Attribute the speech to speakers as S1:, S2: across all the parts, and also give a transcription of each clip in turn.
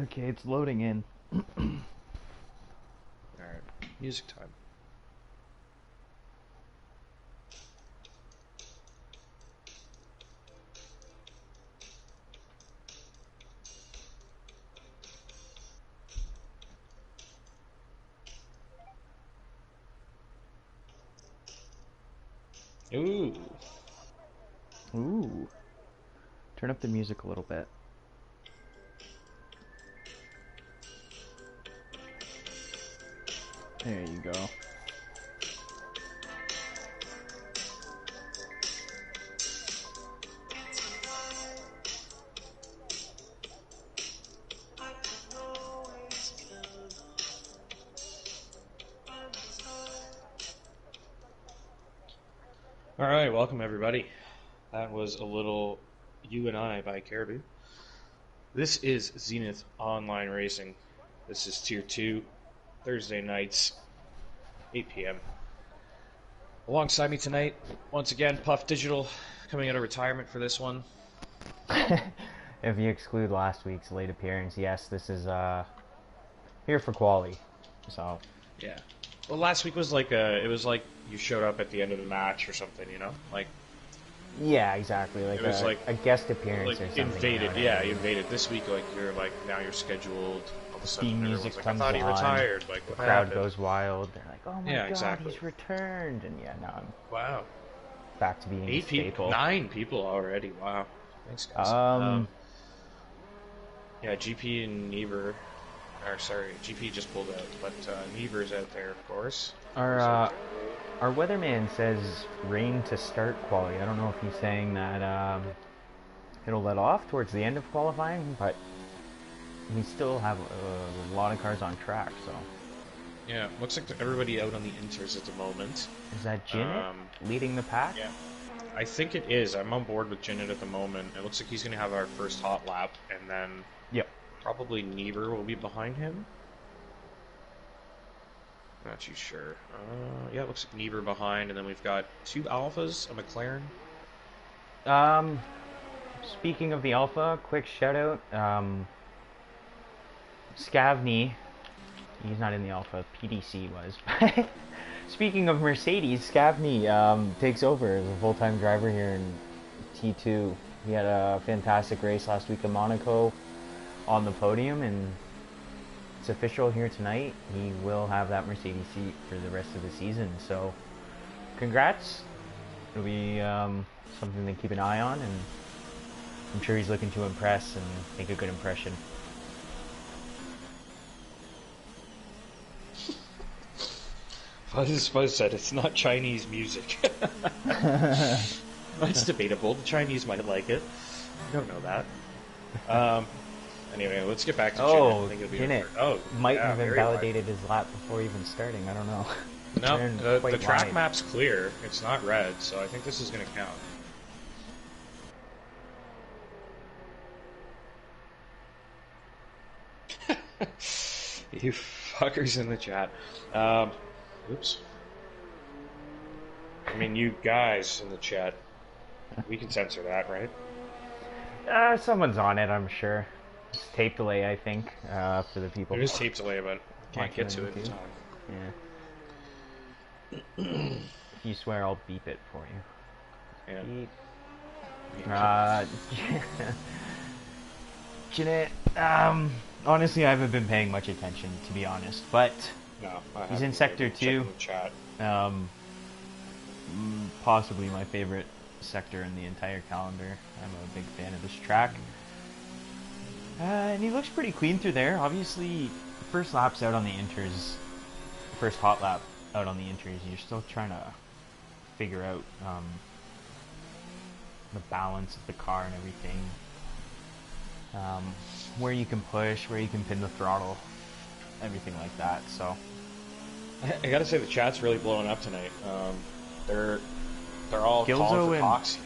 S1: Okay, it's loading in.
S2: Alright, music time. Ooh.
S1: Ooh. Turn up the music a little bit. There you go.
S2: Alright, welcome everybody. That was a little You and I by Caribou. This is Zenith Online Racing. This is Tier 2, Thursday nights, 8 p.m. Alongside me tonight, once again, Puff Digital, coming out of retirement for this one.
S1: If you exclude last week's late appearance, yes, this is here for quality. So
S2: Yeah. Well, last week was it was like you showed up at the end of the match or something, you know?
S1: yeah, exactly. Like
S2: It was
S1: a guest appearance or something.
S2: invaded. Yeah, you invaded. This week, now you're scheduled. All of a sudden,
S1: Theme
S2: everyone's
S1: music
S2: like, I
S1: comes
S2: thought he
S1: on.
S2: retired.
S1: The
S2: Like, what
S1: crowd
S2: happened?
S1: goes wild. They're like, "Oh my
S2: Yeah,
S1: God,
S2: exactly.
S1: he's returned!" And yeah, now I'm
S2: Wow.
S1: back to being a staple.
S2: 9 people already. Wow. Thanks, guys.
S1: Um,
S2: Yeah, GP and Niever. Or sorry, GP just pulled out, but Niever's out there, of course.
S1: our
S2: Niever's out
S1: our weatherman says rain to start quality. I don't know if he's saying that it'll let off towards the end of qualifying, but we still have a lot of cars on track. So
S2: Yeah, looks like everybody out on the inters at the moment.
S1: is that Jinnit leading the pack?
S2: Yeah. I think it is. I'm on board with Jinnit at the moment. It looks like he's going to have our first hot lap, and then
S1: Yep.
S2: probably Niever will be behind him. Not too sure. Yeah, it looks like Niever behind, and then we've got 2 Alphas, a McLaren.
S1: Speaking of the Alpha, quick shout out. Scavney, he's not in the Alpha. PDC was. Speaking of Mercedes, Scavney takes over as a full-time driver here in T2. He had a fantastic race last week in Monaco on the podium, and it's official here tonight. He will have that Mercedes seat for the rest of the season. So, congrats. It'll be something to keep an eye on, and I'm sure he's looking to impress and make a good impression.
S2: Fuzz said it's not Chinese music. That's debatable. The Chinese might like it. I don't know that. Anyway, let's get back to
S1: Oh,
S2: Jinnit.
S1: Might have invalidated his lap before even starting. I don't know.
S2: No, the track map's clear. It's not red, so I think this is going to count. You fuckers in the chat. Oops. I mean, you guys in the chat. We can censor that, right?
S1: Someone's on it, I'm sure. It's tape delay, I think, for the people.
S2: There is tape delay, but can't get to it in time.
S1: Yeah. If you swear, I'll beep it for you.
S2: Yeah.
S1: Beep. Jeanette, honestly, I haven't been paying much attention, to be honest, but
S2: no,
S1: he's in Sector 2.
S2: Chat.
S1: Possibly my favorite sector in the entire calendar. I'm a big fan of this track. And he looks pretty clean through there. Obviously, first lap's out on the inters, first hot lap out on the inters, you're still trying to figure out the balance of the car and everything. Where you can push, where you can pin the throttle, everything like that. So
S2: I gotta say the chat's really blowing up tonight. They're all
S1: Gilzo
S2: calling for Foxy.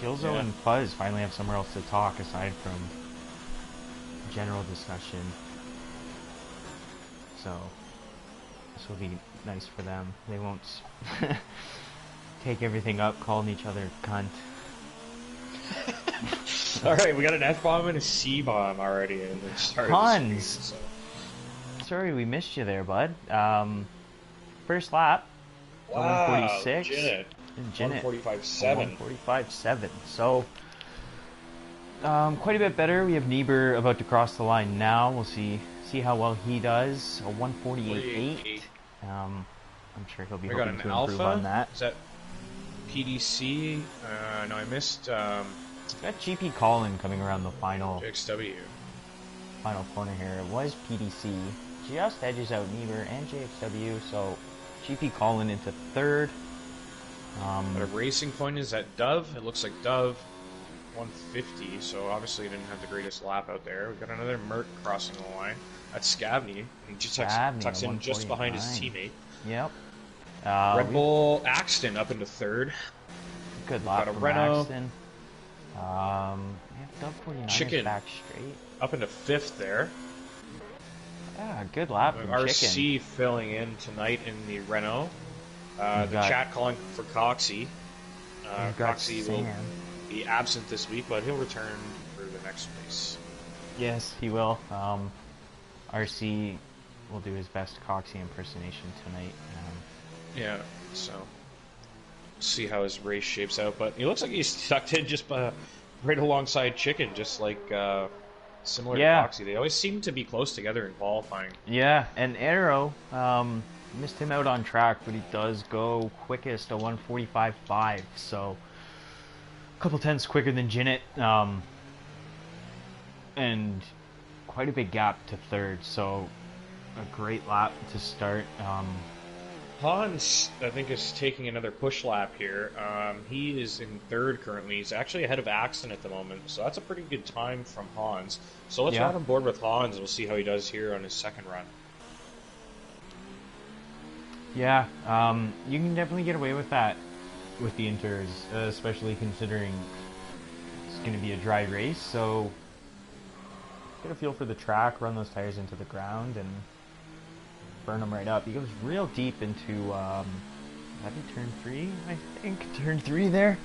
S1: Gilzo and Fuzz finally have somewhere else to talk aside from general discussion. So this will be nice for them. They won't take everything up, calling each other cunt.
S2: All right, we got an F bomb and a C bomb already, and then started
S1: Hans.
S2: the stream, so.
S1: Sorry we missed you there, bud. First lap, a
S2: Wow,
S1: 146.
S2: Jinnit.
S1: Jinnit,
S2: 145.7.
S1: 145.7. So, quite a bit better. We have Niebuhr about to cross the line now. We'll see how well he does. A 148.8. I'm sure he'll be
S2: We got
S1: hoping
S2: an
S1: to improve
S2: Alpha.
S1: on that.
S2: Is that PDC? No, I missed
S1: Got GP Colin coming around the final
S2: XW.
S1: corner here. It was PDC. Just edges out Niebuhr and JXW, so GP Colin into third.
S2: But a racing point is at Dove. It looks like Dove 150, so obviously he didn't have the greatest lap out there. We've got another Merc crossing the line. That's Scavney. And he just tucks in just behind his teammate.
S1: Yep.
S2: Red Bull Axton up into third.
S1: Good lap
S2: got a
S1: from
S2: Renault.
S1: Axton. We have Dub 49
S2: Chicken.
S1: back straight.
S2: Up into fifth there.
S1: Yeah, good lap from Chicken.
S2: RC filling in tonight in the Renault. The chat calling for Coxie. Coxie will be absent this week, but he'll return for the next race.
S1: Yes, he will. RC will do his best Coxie impersonation tonight.
S2: Yeah, so see how his race shapes out. But he looks like he's tucked in just right alongside Chicken, just like similar to Coxie. They always seem to be close together in qualifying.
S1: Yeah, and Arrow missed him out on track, but he does go quickest, a 145.5, so a couple tenths quicker than Jinnit, and quite a big gap to third, so a great lap to start.
S2: Hans, I think, is taking another push lap here. He is in third currently. He's actually ahead of Axton at the moment, so that's a pretty good time from Hans. So let's ride on board with Hans. We'll see how he does here on his second run.
S1: Yeah, you can definitely get away with that with the Inters, especially considering it's going to be a dry race, so get a feel for the track, run those tires into the ground, and burn them right up. He goes real deep into, that'd be turn 3, I think? Turn 3 there?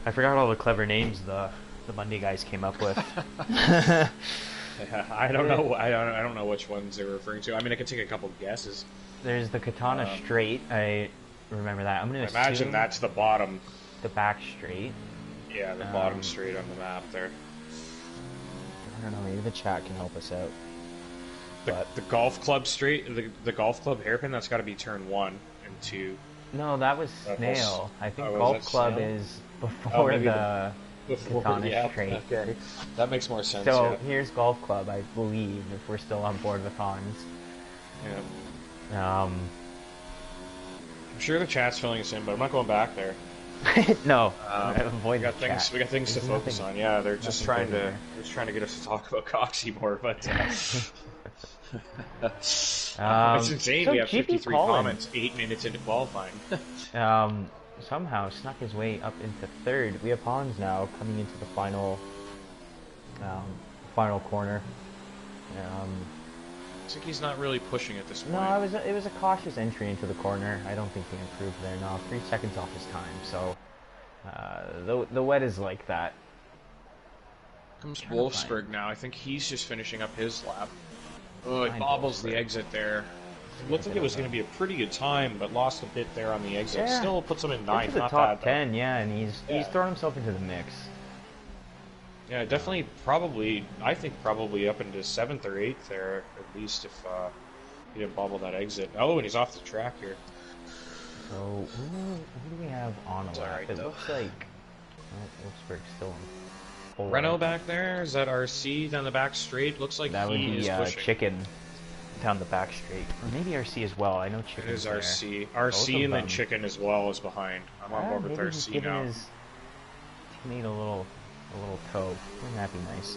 S1: I forgot all the clever names the Monday guys came up with.
S2: I don't know. I don't know which ones they were referring to. I mean, I could take a couple guesses.
S1: There's the Katana straight. I remember that. I'm gonna
S2: imagine that's the bottom.
S1: The back straight.
S2: Yeah, the bottom straight on the map there.
S1: I don't know. Maybe the chat can help us out.
S2: The golf club straight, the golf club hairpin. That's got to be turn 1 and 2.
S1: No, that was Snail. I think golf club is before the Katana straight.
S2: Okay. That makes more sense.
S1: So here's golf club, I believe, if we're still on board with Hans.
S2: Yeah. I'm sure the chat's filling us in, but I'm not going back there.
S1: No,
S2: we got things to focus on. Yeah, they're just trying to get us to talk about Coxie more, but it's insane.
S1: So
S2: we have
S1: GP
S2: 53
S1: Colin,
S2: comments 8 minutes into qualifying.
S1: Somehow snuck his way up into third. We have Hans now coming into the final corner.
S2: I think he's not really pushing at this point.
S1: No, it was a cautious entry into the corner. I don't think he improved there. No, 3 seconds off his time. So the wet is like that.
S2: Comes Wolfsburg now. I think he's just finishing up his lap. Oh, he bobbles the exit there. It looked like it was going to be a pretty good time, but lost a bit there on the exit.
S1: Yeah.
S2: Still puts him in 9th.
S1: Into the
S2: not
S1: top
S2: bad,
S1: 10, yeah, and he's thrown himself into the mix.
S2: Yeah, definitely, probably, I think probably up into 7th or 8th there, at least if he didn't bobble that exit. Oh, and he's off the track here.
S1: So, who do we have on a lap? It looks like Wolfsburg's still on full
S2: Renault
S1: lap.
S2: back there, is that RC down the back straight? Looks like
S1: that would be
S2: pushing.
S1: Chicken down the back straight. Or maybe RC as well, I know Chicken.
S2: It is RC. RC and then Chicken as well is behind. I'm on board with RC now.
S1: His teammate a little toe. Wouldn't that be nice?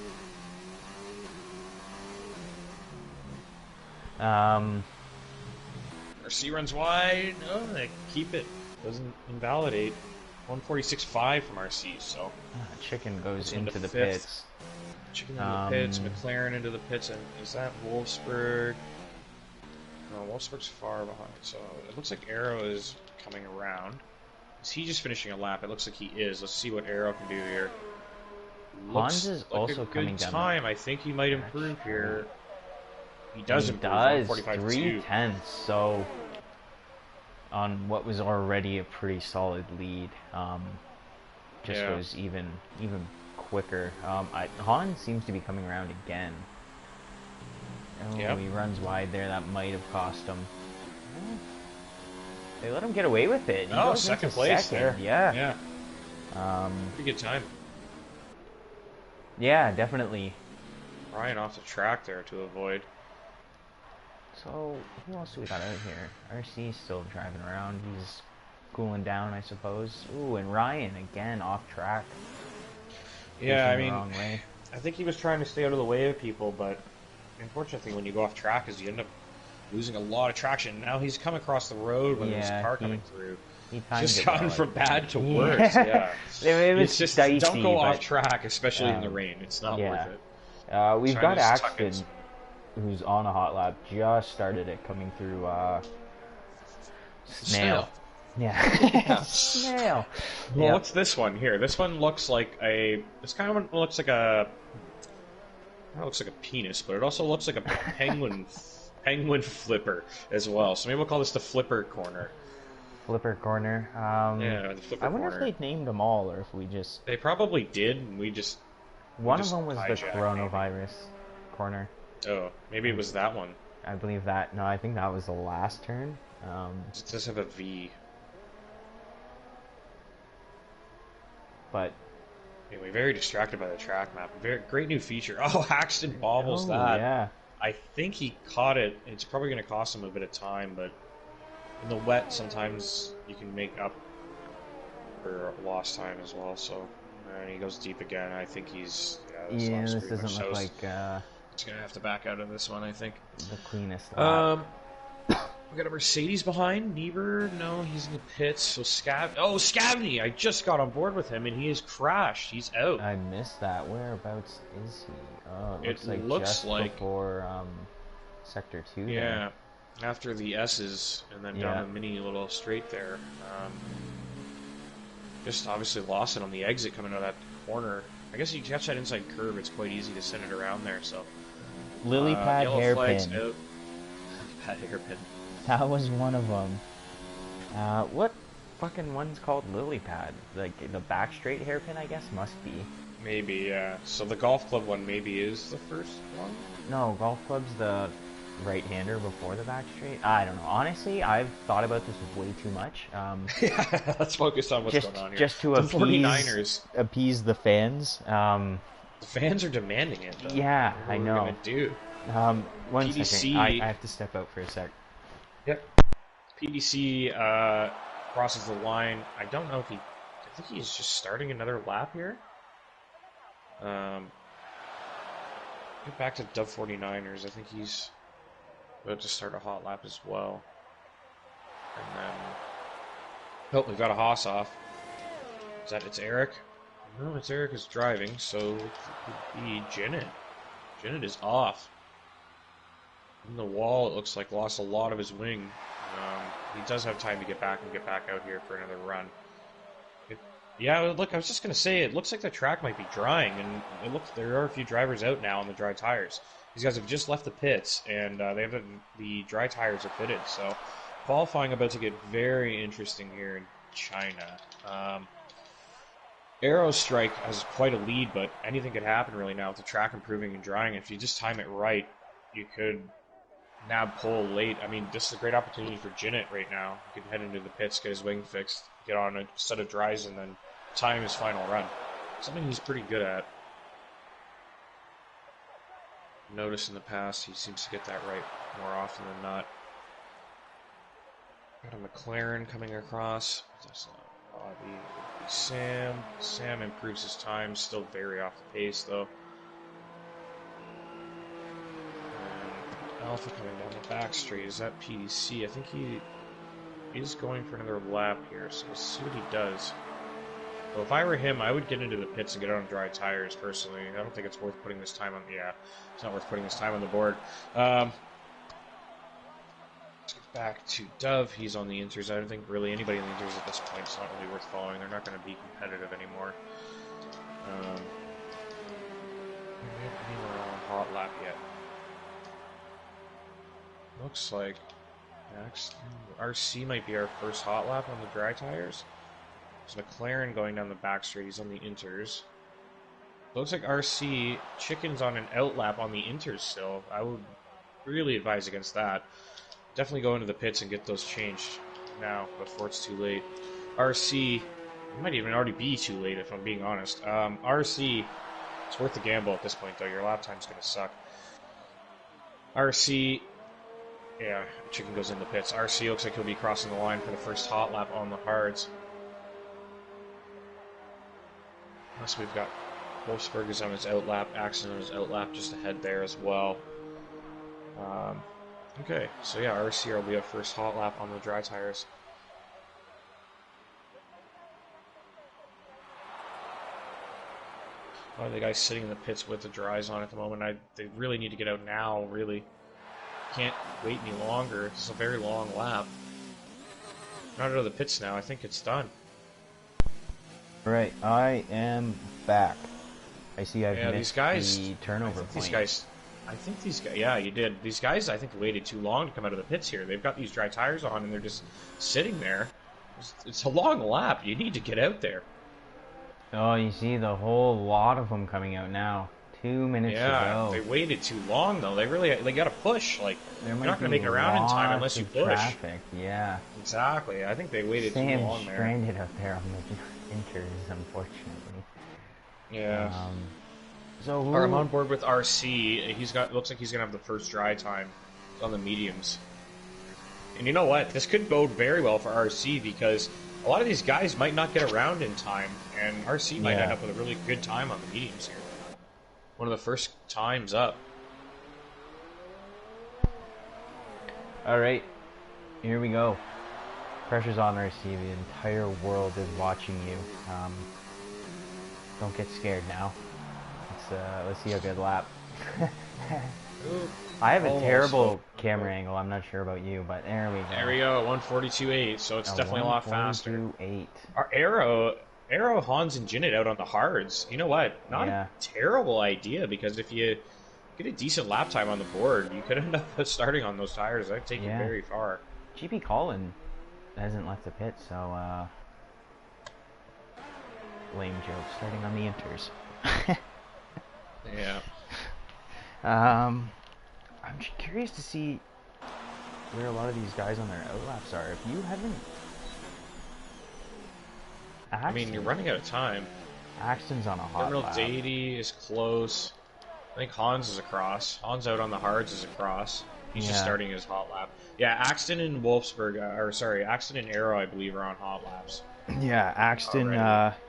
S2: RC runs wide. No, they keep it. Doesn't invalidate. 146.5 from RC, so.
S1: Chicken goes into the
S2: fifth.
S1: pits.
S2: Chicken into the pits, McLaren into the pits, and is that Wolfsburg? No, Wolfsburg's far behind, so it looks like Arrow is coming around. Is he just finishing a lap? It looks like he is. Let's see what Arrow can do here.
S1: Hans
S2: looks
S1: is
S2: like a
S1: also
S2: good
S1: coming down.
S2: time. I think he might improve here. He does improve.
S1: Does
S2: 145.2.
S1: 3/10, so on what was already a pretty solid lead, just
S2: Yeah.
S1: goes even quicker. Han seems to be coming around again. Oh,
S2: Yep.
S1: he runs wide there. That might have cost him. They let him get away with it. He goes
S2: second
S1: into
S2: place
S1: second.
S2: there.
S1: Yeah.
S2: Yeah. Pretty good time.
S1: Yeah, definitely.
S2: Ryan off the track there to avoid.
S1: So, who else do we got out here? RC's still driving around. He's cooling down, I suppose. Ooh, and Ryan, again, off track.
S2: Yeah, I mean,
S1: The wrong way.
S2: I think he was trying to stay out of the way of people, but unfortunately when you go off track is you end up losing a lot of traction. Now he's come across the road when there's a car coming through.
S1: He
S2: Just gotten from bad to worse,
S1: yeah. It was
S2: it's just,
S1: dicey,
S2: don't go
S1: but,
S2: off track, especially in the rain. It's not worth it.
S1: We've got
S2: Trying to tuck
S1: Axton, who's on a hot lap, just started it coming through Snail. Yeah. Snail.
S2: Well, what's this one here? This one looks like this kind of looks like a, it looks like a penis, but it also looks like a penguin flipper as well. So maybe we'll call this the flipper corner.
S1: Flipper corner.
S2: Yeah, the flipper
S1: I wonder
S2: corner.
S1: if they named them all, or if we just...
S2: They probably did, and we just...
S1: One of them was the coronavirus corner.
S2: Oh, maybe it was that one.
S1: I believe that. No, I think that was the last turn.
S2: It does have a V.
S1: But...
S2: Anyway, very distracted by the track map. Very great new feature. Oh, Axton bobbles that.
S1: Yeah.
S2: I think he caught it. It's probably going to cost him a bit of time, but in the wet, sometimes you can make up for lost time as well. So, and he goes deep again. I think he's...
S1: Yeah, this doesn't look like...
S2: He's going to have to back out of this one, I think.
S1: The cleanest lap.
S2: We got a Mercedes behind. Niebuhr, no, he's in the pits. So Scavney! I just got on board with him, and he has crashed. He's out.
S1: I missed that. Whereabouts is he? Oh, it
S2: looks
S1: just
S2: like
S1: before Sector 2
S2: Yeah, there. After the S's, and then down a mini little straight there. Just obviously lost it on the exit coming out of that corner. I guess you catch that inside curve, it's quite easy to send it around there, so...
S1: Lily pad hairpin.
S2: Lily pad hairpin.
S1: That was one of them. What fucking one's called lily pad? Like, the back straight hairpin, I guess, must be.
S2: Maybe, yeah. So the golf club one maybe is the first one?
S1: No, golf club's the right-hander before the back straight. I don't know. Honestly, I've thought about this way too much.
S2: Yeah, let's focus on what's going on here.
S1: Just to appease the fans. The
S2: fans are demanding it, though.
S1: Yeah, I know.
S2: What are we gonna do?
S1: One
S2: PDC,
S1: second. I have to step out for a sec.
S2: Yep. PDC crosses the line. I don't know if I think he's just starting another lap here. Get back to Dub 49ers. I think he's about to start a hot lap as well. And then... Oh, we've got a Haas off. It's Eric? No, it's Eric is driving, so it could be Jennett. Jennett is off. In the wall, it looks like lost a lot of his wing. He does have time to get back out here for another run. Yeah, look, I was just going to say, it looks like the track might be drying, and there are a few drivers out now on the dry tires. These guys have just left the pits, and they have the dry tires are fitted, so qualifying about to get very interesting here in China. Aero Strike has quite a lead, but anything could happen really now with the track improving and drying. If you just time it right, you could nab pole late. I mean, this is a great opportunity for Jennett right now. He can head into the pits, get his wing fixed, get on a set of dries, and then time his final run. Something he's pretty good at. Notice in the past, he seems to get that right more often than not. Got a McLaren coming across. That's not Bobby. Sam. Sam improves his time, still very off the pace though. And Alpha coming down the back straight. Is that PDC? I think he is going for another lap here, so we'll see what he does. Well, if I were him, I would get into the pits and get on dry tires, personally. I don't think it's worth putting this time on... Yeah, it's not worth putting this time on the board. Let's get back to Dove. He's on the inters. I don't think really anybody on the inters at this point is not really worth following. They're not going to be competitive anymore. we have anyone on hot lap yet? Looks like next RC might be our first hot lap on the dry tires. There's McLaren going down the back straight. He's on the inters. Looks like RC Chicken's on an out lap on the inters still. I would really advise against that. Definitely go into the pits and get those changed now before it's too late. RC, it might even already be too late if I'm being honest. RC, it's worth the gamble at this point though. Your lap time's going to suck. RC, yeah, Chicken goes in the pits. RC looks like he'll be crossing the line for the first hot lap on the hards. Unless we've got Wolfsburg is on his out lap, Axton on his out lap just ahead there as well. Okay, so yeah, RC will be our first hot lap on the dry tires. A lot of the guys sitting in the pits with the dries on at the moment. They really need to get out now, really. Can't wait any longer. It's a very long lap. Not out of the pits now. I think it's done.
S1: Right, I am back. I see I've missed
S2: these guys,
S1: the turnover point.
S2: I think these guys, yeah, you did. These guys, I think, waited too long to come out of the pits here. They've got these dry tires on, and they're just sitting there. It's a long lap. You need to get out there. Oh,
S1: you see the whole lot of them coming out now. 2 minutes to go.
S2: They waited too long, though. They got to push. Like, you're not going to make it around in time unless you push.
S1: Traffic, yeah.
S2: Exactly. I think they waited too long there.
S1: Stranded out there on the inters, unfortunately.
S2: Yeah.
S1: So
S2: I'm on board with RC. Looks like he's gonna have the first dry time on the mediums. And you know what? This could bode very well for RC because a lot of these guys might not get around in time, and RC might end up with a really good time on the mediums here. One of the first times up.
S1: All right, here we go. Pressure's on RC. The entire world is watching you. Don't get scared now. Let's see a good lap. I have a terrible camera angle. I'm not sure about you, but there we go.
S2: There we go. 142.8. So it's definitely a lot faster.
S1: 142.8.
S2: Our Arrow, Hans, and Jinnit out on the hards. You know what? Not a terrible idea because if you get a decent lap time on the board, you could end up starting on those tires. I'd take you very far.
S1: GP Colin hasn't left the pit, so lame joke starting on the inters.
S2: Yeah.
S1: I'm curious to see where a lot of these guys on their outlaps are. If you haven't,
S2: I mean, you're running out of time.
S1: Axton's on a hot
S2: Terminal
S1: lap.
S2: Deity is close. I think Hans is across. Hans out on the hards is across. He's just starting his hot lap. Yeah, Axton and Wolfsburg, Axton and Arrow, I believe, are on hot laps.
S1: Yeah, Axton,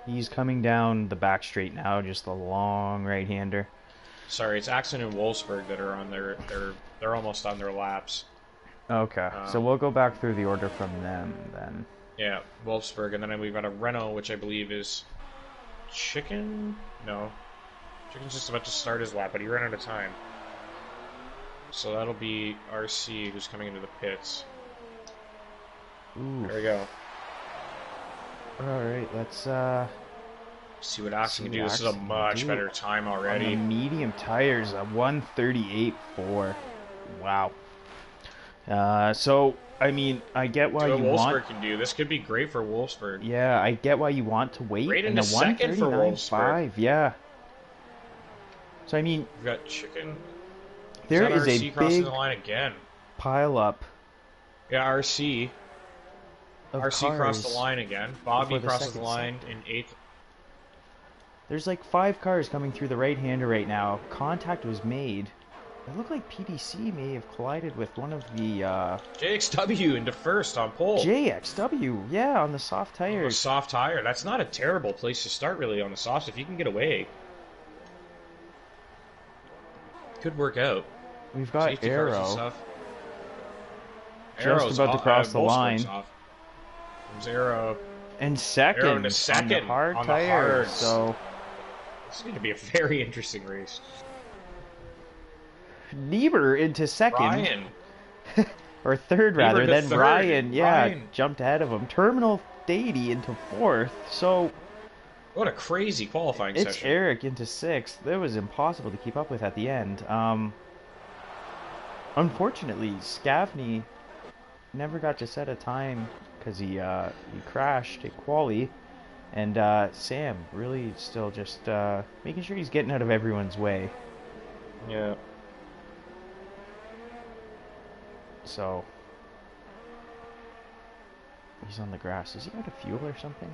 S1: he's coming down the back straight now, just a long right-hander.
S2: Sorry, it's Axton and Wolfsburg that are on they're almost on their laps.
S1: Okay, so we'll go back through the order from them then.
S2: Yeah, Wolfsburg, and then we've got a Renault, which I believe is Chicken? No. Chicken's just about to start his lap, but he ran out of time. So that'll be RC who's coming into the pits.
S1: Ooh.
S2: There we go.
S1: Alright, let's
S2: see what Axton can do. This is a much better time already.
S1: On the medium tires, a 138.4. Wow. So, I mean, I get why you want...
S2: Wolfsburg can do. This could be great for Wolfsburg.
S1: Yeah, I get why you want to wait.
S2: Right in the second for Wolfsburg.
S1: Yeah. So, I mean...
S2: We've got Chicken.
S1: There is
S2: RC
S1: a
S2: crossing
S1: big
S2: the line again.
S1: pile up.
S2: Yeah, RC. RC crossed the line again. Bobby crosses the line in 8th.
S1: There's like 5 cars coming through the right-hander right now. Contact was made. It looked like PDC may have collided with one of the...
S2: JXW into first on pole.
S1: JXW, yeah, on the soft tires.
S2: Oh, soft tire. That's not a terrible place to start, really, on the softs. If you can get away. Could work out.
S1: We've got
S2: Safety
S1: Arrow.
S2: Arrow's
S1: about to cross the line.
S2: There's Arrow.
S1: And second,
S2: Arrow in second
S1: on the hard
S2: on
S1: tires.
S2: The hards.
S1: So
S2: this is going to be a very interesting race.
S1: Niebuhr into second.
S2: Ryan.
S1: Or third, rather. Then
S2: third.
S1: Ryan, jumped ahead of him. Terminal Deity into fourth. So
S2: What a crazy qualifying
S1: It's
S2: session.
S1: Eric into sixth. That was impossible to keep up with at the end. Unfortunately, Scavney never got to set a time because he crashed at quali, and Sam really still just making sure he's getting out of everyone's way.
S2: Yeah.
S1: So he's on the grass. Is he out of fuel or something?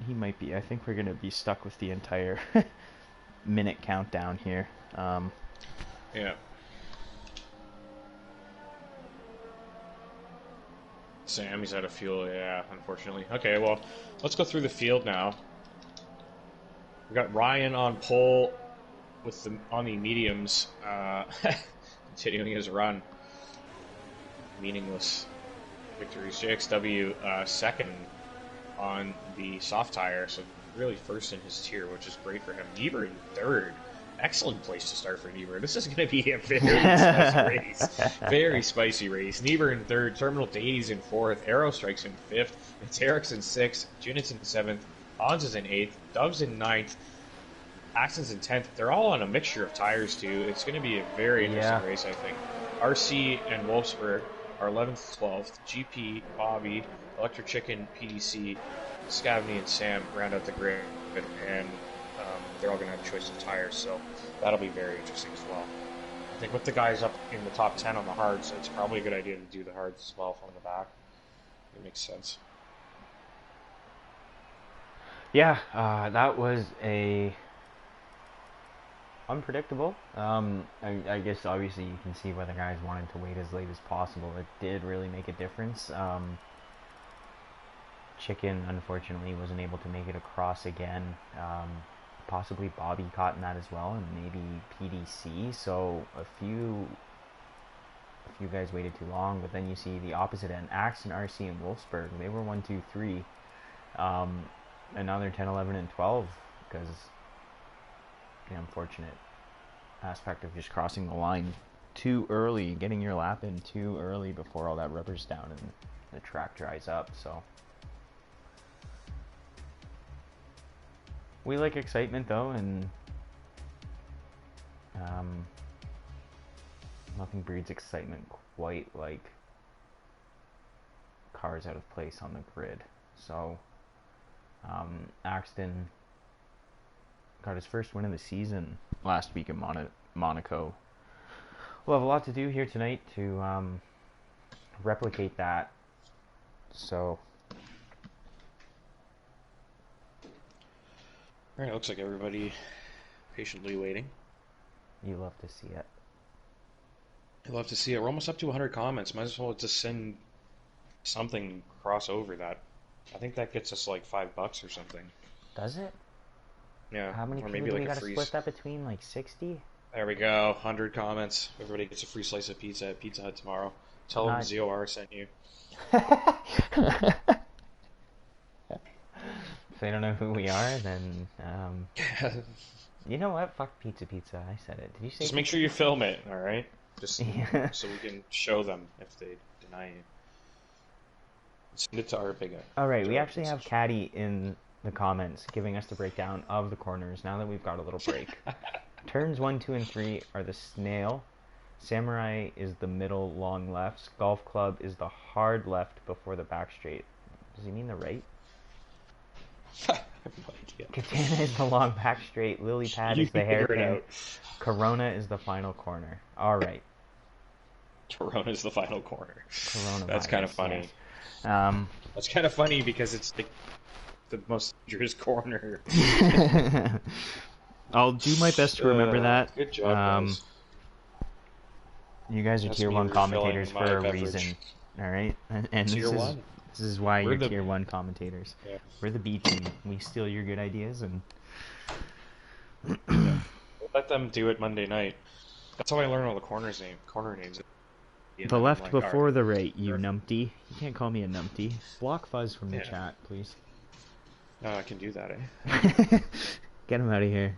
S1: He might be. I think we're gonna be stuck with the entire minute countdown here.
S2: Yeah. Sam, he's out of fuel, yeah, unfortunately. Okay, well, let's go through the field now. We got Ryan on pole with on the mediums, continuing his run. Meaningless victories. JXW second on the soft tire, so really first in his tier, which is great for him. Niebuhr in third. Excellent place to start for Niebuhr. This is going to be a very spicy race. Very spicy race. Niebuhr in third, Terminal Davies in fourth, Aerostrikes in fifth, it's Eric's in sixth, Junit's in seventh, Hans is in eighth, Dove's in ninth, Axon's in 10th. They're all on a mixture of tires, too. It's going to be a very interesting race, I think. RC and Wolfsburg are 11th, 12th. GP, Bobby, Electric Chicken, PDC, Scavney, and Sam round out the grid, and they're all going to have a choice of tires, so that'll be very interesting as well. I think with the guys up in the top 10 on the hards, it's probably a good idea to do the hards as well from the back. It makes sense.
S1: Yeah, that was unpredictable. I guess obviously you can see why the guys wanted to wait as late as possible. It did really make a difference. Chicken, unfortunately, wasn't able to make it across again. Possibly Bobby caught in that as well, and maybe PDC. So a few guys waited too long, but then you see the opposite end. Axon, RC, and Wolfsburg, they were 1, 2, 3. And now they're 10, 11, and 12 because the unfortunate aspect of just crossing the line too early, getting your lap in too early before all that rubber's down and the track dries up. So we like excitement though, and nothing breeds excitement quite like cars out of place on the grid. So Axton got his first win of the season last week in Monaco. We'll have a lot to do here tonight to replicate that. So,
S2: Alright, it looks like everybody patiently waiting.
S1: You love to see it.
S2: I love to see it. We're almost up to 100 comments. Might as well just send something crossover that. I think that gets us like $5 or something.
S1: Does it?
S2: Yeah.
S1: How many
S2: or
S1: people
S2: maybe
S1: do
S2: like
S1: we
S2: a
S1: gotta
S2: free.
S1: split that between? Like 60?
S2: There we go. 100 comments. Everybody gets a free slice of pizza at Pizza Hut tomorrow. Tell them ZOR sent you.
S1: If they don't know who we are, then you know what? Fuck Pizza. I said it. Did you say?
S2: Just make sure you film it, all right? Just so we can show them if they deny you. Send it to our big.
S1: All right, we actually have Caddy in the comments giving us the breakdown of the corners. Now that we've got a little break, turns 1, 2, and 3 are the snail. Samurai is the middle long left. Golf club is the hard left before the back straight. Does he mean the right?
S2: I have no idea.
S1: Katana is the long back straight. Lily pad is the hairpin. Corona is the final corner. All right.
S2: Corona is the final corner.
S1: Corona.
S2: That's kind of funny.
S1: Yes.
S2: That's kind of funny because it's the most dangerous corner.
S1: I'll do my best to remember that.
S2: Good job, guys.
S1: You guys are tier 1 commentators for a reason. All right, and
S2: tier 1.
S1: This is why you're tier 1 commentators.
S2: Yeah.
S1: We're the B team. We steal your good ideas and
S2: we'll let them do it Monday night. That's how I learn all the corner names.
S1: The left before the right, you numpty. You can't call me a numpty. Block Fuzz from the chat, please.
S2: No, I can do that, eh?
S1: Get him out of here.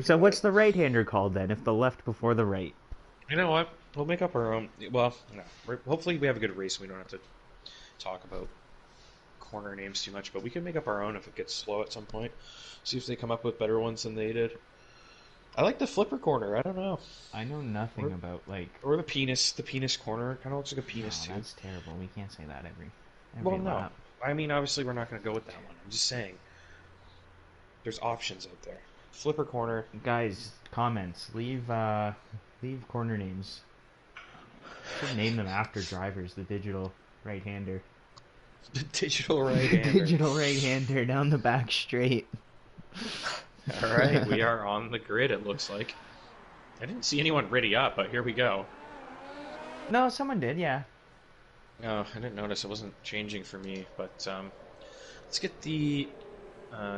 S1: So what's the right-hander called then, if the left before the right?
S2: You know what? We'll make up our own. Well, no. Hopefully we have a good race. We don't have to talk about corner names too much, but we can make up our own if it gets slow at some point. See if they come up with better ones than they did. I like the flipper corner. I don't know.
S1: I know nothing about like.
S2: Or the penis corner. Kind of looks like a penis
S1: No,
S2: too.
S1: that's terrible. We can't say that every
S2: Well, no.
S1: lap.
S2: I mean, obviously we're not going to go with that one. I'm just saying. There's options out there. Flipper corner.
S1: Guys, comments. Leave corner names. Should name them after drivers. The digital right-hander.
S2: The digital right-hander.
S1: Digital right-hander down the back straight.
S2: All right, we are on the grid, it looks like. I didn't see anyone ready up, but here we go.
S1: No, someone did, yeah.
S2: No, I didn't notice. It wasn't changing for me, but let's get the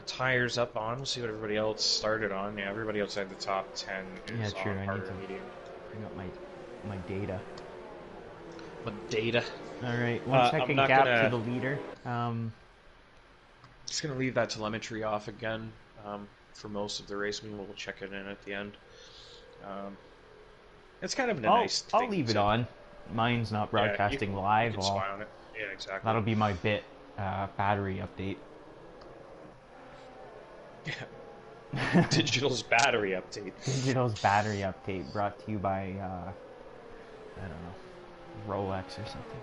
S2: tires up on. We'll see what everybody else started on. Yeah, everybody outside the top 10 is
S1: true.
S2: on
S1: I
S2: harder
S1: need to
S2: medium.
S1: bring up my data.
S2: My data.
S1: All right, 1 second gap to the leader.
S2: Just going to leave that telemetry off again for most of the race. We'll check it in at the end. It's kind of a nice thing.
S1: I'll leave it on. Mine's not broadcasting live.
S2: You can spy on it. Yeah, exactly.
S1: That'll be my battery update.
S2: Yeah. Digital's battery update.
S1: Digital's battery update brought to you by, I don't know, Rolex or something.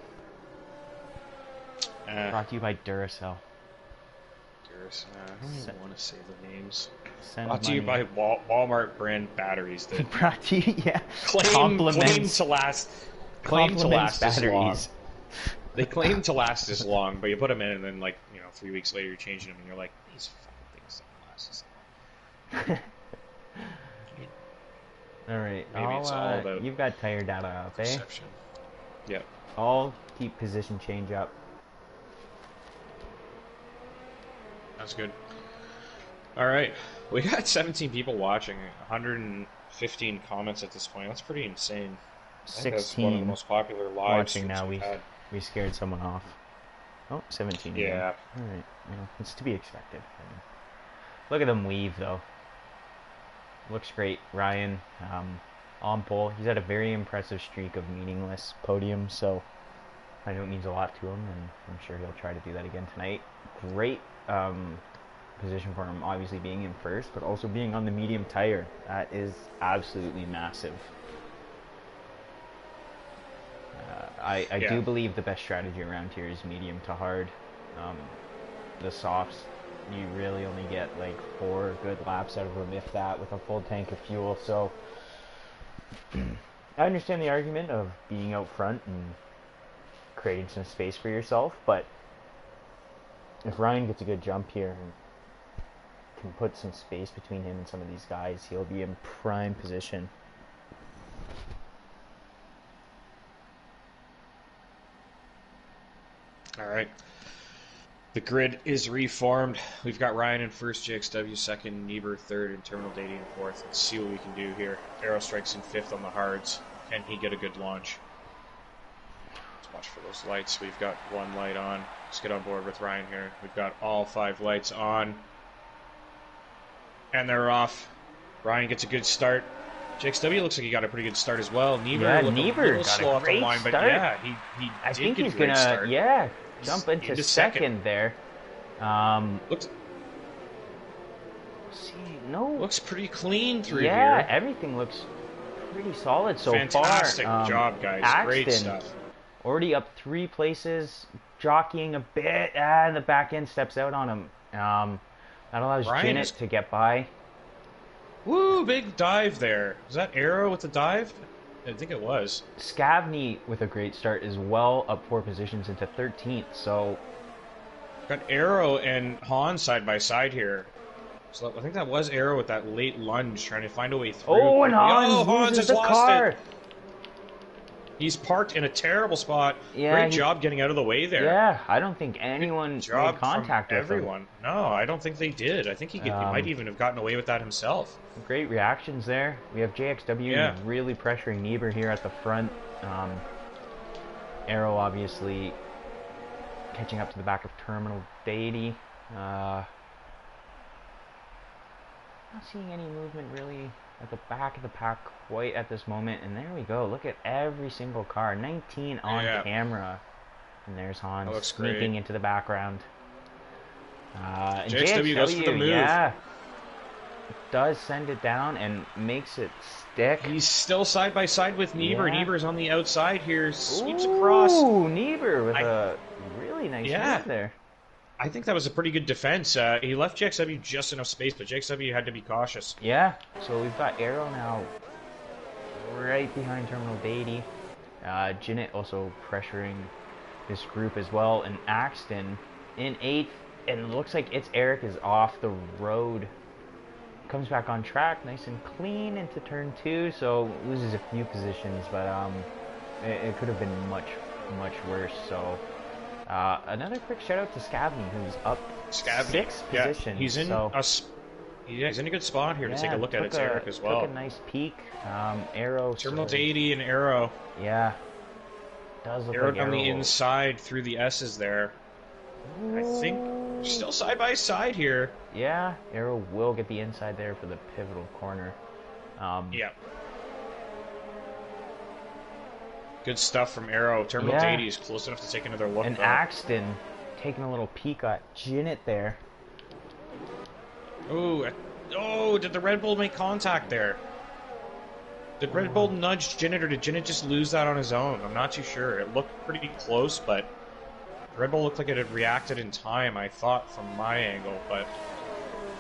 S1: Brought to you by Duracell.
S2: I don't even want to say the names.
S1: Brought
S2: to you by Walmart brand batteries. That
S1: brought to you, yeah.
S2: Claim to last as long. They claim to last as long, but you put them in, and then 3 weeks later you're changing them, and you're like, these fucking things don't last as long.
S1: All right.
S2: Maybe it's all about
S1: you've got tire data up,
S2: perception. Yep.
S1: I'll keep position change up.
S2: That's good. All right. We got 17 people watching, 115 comments at this point. That's pretty insane.
S1: 16
S2: that's one of the most popular live
S1: watching now. We scared someone off. Oh, 17 again.
S2: Yeah.
S1: All right. Well, it's to be expected. Look at them weave, though. Looks great. Ryan on pole. He's had a very impressive streak of meaningless podiums, so I know it means a lot to him, and I'm sure he'll try to do that again tonight. Great position for him, obviously being in first, but also being on the medium tire. That is absolutely massive. I do believe the best strategy around here is medium to hard. The softs, you really only get 4 good laps out of them, if that, with a full tank of fuel. So I understand the argument of being out front and creating some space for yourself, but if Ryan gets a good jump here and can put some space between him and some of these guys, he'll be in prime position.
S2: All right. The grid is reformed. We've got Ryan in first, JXW second, Niebuhr third, and Terminal Dady in fourth. Let's see what we can do here. Aero Strikes in fifth on the hards. Can he get a good launch? Let's watch for those lights. We've got one light on. Let's get on board with Ryan here. We've got all 5 lights on. And they're off. Ryan gets a good start. JXW looks like he got a pretty good start as well. Niebuhr looked a little slow off the line, but yeah, he
S1: I think
S2: did
S1: he's
S2: get a great start.
S1: jump into second there.
S2: Looks
S1: looks
S2: pretty clean through here.
S1: Yeah, everything looks pretty solid so
S2: Fantastic
S1: far.
S2: job, guys.
S1: Axton,
S2: great stuff.
S1: Already up 3 places, jockeying a bit, and the back end steps out on him. That allows Jinnit to get by.
S2: Woo, big dive there. Was that Arrow with the dive? I think it was.
S1: Scavney with a great start as well, up 4 positions into 13th, so...
S2: Got Arrow and Han side by side here. So I think that was Arrow with that late lunge, trying to find a way through.
S1: Oh, and Hans loses the car!
S2: It. He's parked in a terrible spot.
S1: Yeah,
S2: great job getting out of the way there.
S1: Yeah, I don't think anyone made contact with
S2: everyone.
S1: him.
S2: No, I don't think they did. I think he might even have gotten away with that himself.
S1: Great reactions there. We have JXW really pressuring Niebuhr here at the front. Arrow obviously catching up to the back of Terminal Dady. Not seeing any movement really at the back of the pack quite at this moment, and there we go. Look at every single car. 19 on camera. And there's Hans
S2: That looks
S1: sneaking
S2: great.
S1: into the background. And
S2: JXW goes for the move.
S1: yeah, does send it down and makes it stick.
S2: He's still side by side with Niebuhr.
S1: Yeah.
S2: Niebuhr's on the outside here. Sweeps across.
S1: Ooh, Niebuhr with a really nice move there.
S2: I think that was a pretty good defense. He left JXW just enough space, but JXW had to be cautious.
S1: Yeah, so we've got Arrow now right behind Terminal Deity. Jinnit also pressuring this group as well. And Axton in 8th. And it looks like it's Eric is off the road. Comes back on track, nice and clean into turn 2. So loses a few positions, but it could have been much worse. So another quick shout out to Scavney, who's up 6 positions.
S2: He's in he's in a good spot here to take a look at it. Eric as well.
S1: Took a nice peek. Arrow.
S2: Terminal Deity and Arrow.
S1: Yeah. Does look
S2: Arrow
S1: like
S2: on the inside through the S's there. I think they're still side by side here.
S1: Yeah, Arrow will get the inside there for the pivotal corner.
S2: Yeah. Good stuff from Arrow. Terminal Deity is close enough to take another look.
S1: And Axton taking a little peek at Jinnit there.
S2: Oh, did the Red Bull make contact there? Did Red Bull nudge Jinnit, or did Jinnit just lose that on his own? I'm not too sure. It looked pretty close, but Red Bull looked like it had reacted in time, I thought, from my angle, but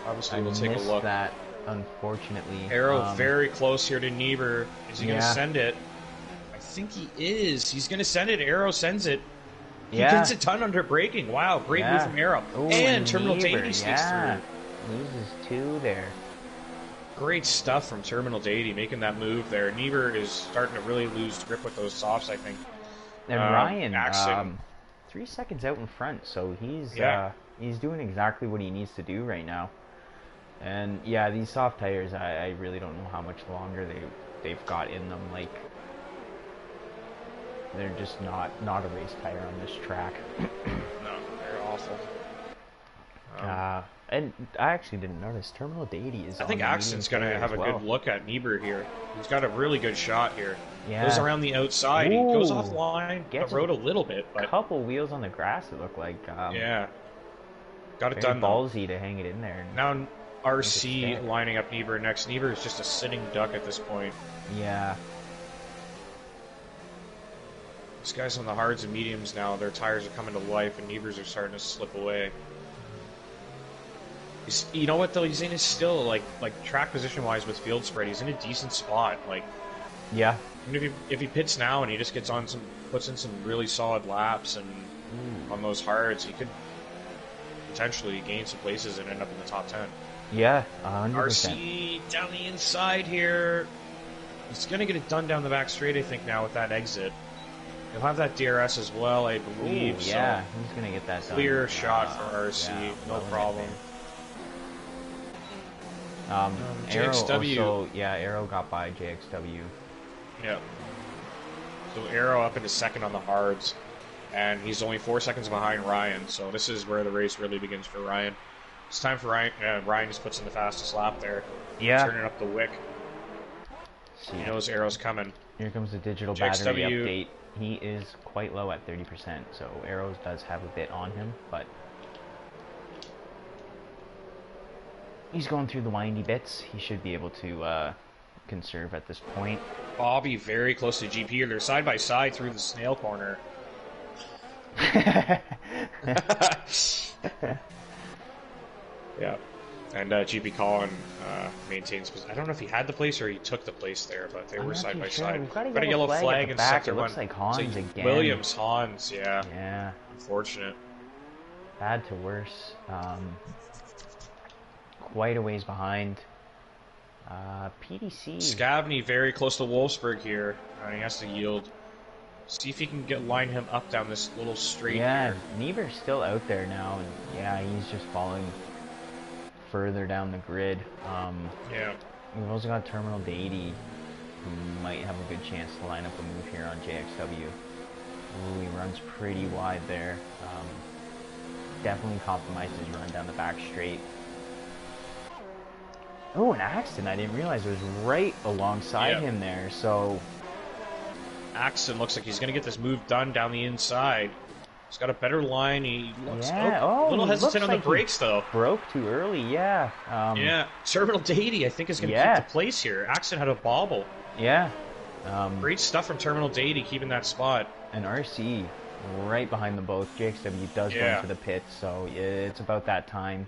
S2: obviously we'll take a look.
S1: That, unfortunately.
S2: Arrow very close here to Niebuhr. Is he going to send it? I think he is. He's going to send it. Arrow sends it. He gets it done under braking. Wow, great move from Arrow.
S1: Ooh,
S2: and Terminal Deity sneaks through.
S1: Loses 2 there.
S2: Great stuff from Terminal Deity, making that move there. Niebuhr is starting to really lose grip with those softs, I think.
S1: And Ryan, 3 seconds out in front, so he's doing exactly what he needs to do right now. And yeah, these soft tires, I really don't know how much longer they've got in them. Like, they're just not a race tire on this track.
S2: No, they're awful.
S1: And I actually didn't notice Terminal Deity is.
S2: I think Axton's going to have a good look at Niebuhr here. He's got a really good shot here.
S1: Yeah.
S2: Goes around the outside. He goes offline. Gets the road a little bit, but
S1: couple wheels on the grass. It looked like.
S2: Yeah. Got it done.
S1: Ballsy to hang it in there.
S2: Now RC lining up Niebuhr next. Niebuhr is just a sitting duck at this point.
S1: Yeah.
S2: These guys on the hards and mediums now, their tires are coming to life, and Niebuhr's are starting to slip away. You know what though? He's in still like track position wise with field spread. He's in a decent spot. Like,
S1: yeah.
S2: Even if he pits now and he just puts in some really solid laps and on those hards, he could potentially gain some places and end up in the top 10.
S1: Yeah, 100%.
S2: RC down the inside here. He's gonna get it done down the back straight, I think, now with that exit. He'll have that DRS as well, I believe.
S1: Ooh, yeah, he's gonna get that done.
S2: Clear shot for RC, no problem.
S1: Arrow
S2: JXW.
S1: also, Arrow got by JXW.
S2: Yeah. So Arrow up into second on the hards, and he's only 4 seconds behind Ryan. So this is where the race really begins for Ryan. It's time for Ryan. Ryan just puts in the fastest lap there.
S1: Yeah.
S2: Turning up the wick. He knows Arrow's coming.
S1: Here comes the digital battery update. He is quite low at 30%, so Arrows does have a bit on him, but he's going through the windy bits. He should be able to conserve at this point.
S2: Bobby very close to GP. They're side by side through the snail corner. Yeah. And GP Colin maintains. I don't know if he had the place or he took the place there, but they were side by side.
S1: We've got
S2: a yellow flag in sector one.
S1: Looks like Hans again.
S2: Williams, Hans, yeah.
S1: Yeah.
S2: Unfortunate.
S1: Bad to worse. Quite a ways behind. PDC.
S2: Scavney very close to Wolfsburg here. He has to yield. See if he can line him up down this little straight here.
S1: Yeah, Niebuhr's still out there now, and yeah, he's just falling further down the grid.
S2: Yeah.
S1: We've also got Terminal Deity, who might have a good chance to line up a move here on JXW. Ooh, he runs pretty wide there. Definitely compromised his run down the back straight. Oh, an accident. I didn't realize it was right alongside him there, so...
S2: Axton looks like he's going to get this move done down the inside. He's got a better line. He looks
S1: Yeah.
S2: a
S1: Oh,
S2: little
S1: he looks
S2: hesitant on the
S1: like he
S2: brakes though.
S1: broke too early. Yeah.
S2: Yeah, Terminal Datey I think is going to keep the
S1: Yeah.
S2: place here. Axton had a bobble.
S1: Yeah.
S2: Great stuff from Terminal Datey keeping that spot.
S1: And RC right behind them both. JXW does go into the pits, so it's about that time.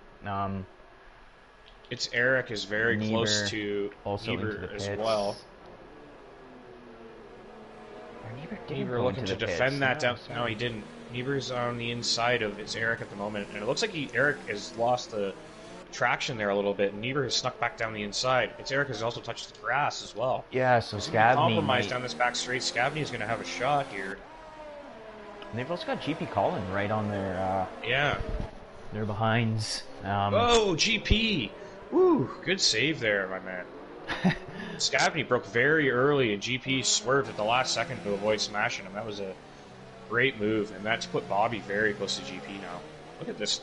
S2: It's Eric is very close to
S1: also into
S2: Niebuhr
S1: the pits
S2: as well. Niebuhr looking to defend that down. No, he didn't. Niebuhr's on the inside of it's Eric at the moment, and it looks like Eric has lost the traction there a little bit, and Niebuhr has snuck back down the inside. It's Eric has also touched the grass as well.
S1: Yeah, so Scavney
S2: compromised down this back straight. Scavney is going to have a shot here.
S1: And they've also got GP Colin right on their their behinds.
S2: Oh, GP! Woo! Good save there, my man. Scavney broke very early, and GP swerved at the last second to avoid smashing him. That was a great move, and that's put Bobby very close to GP now. Look at this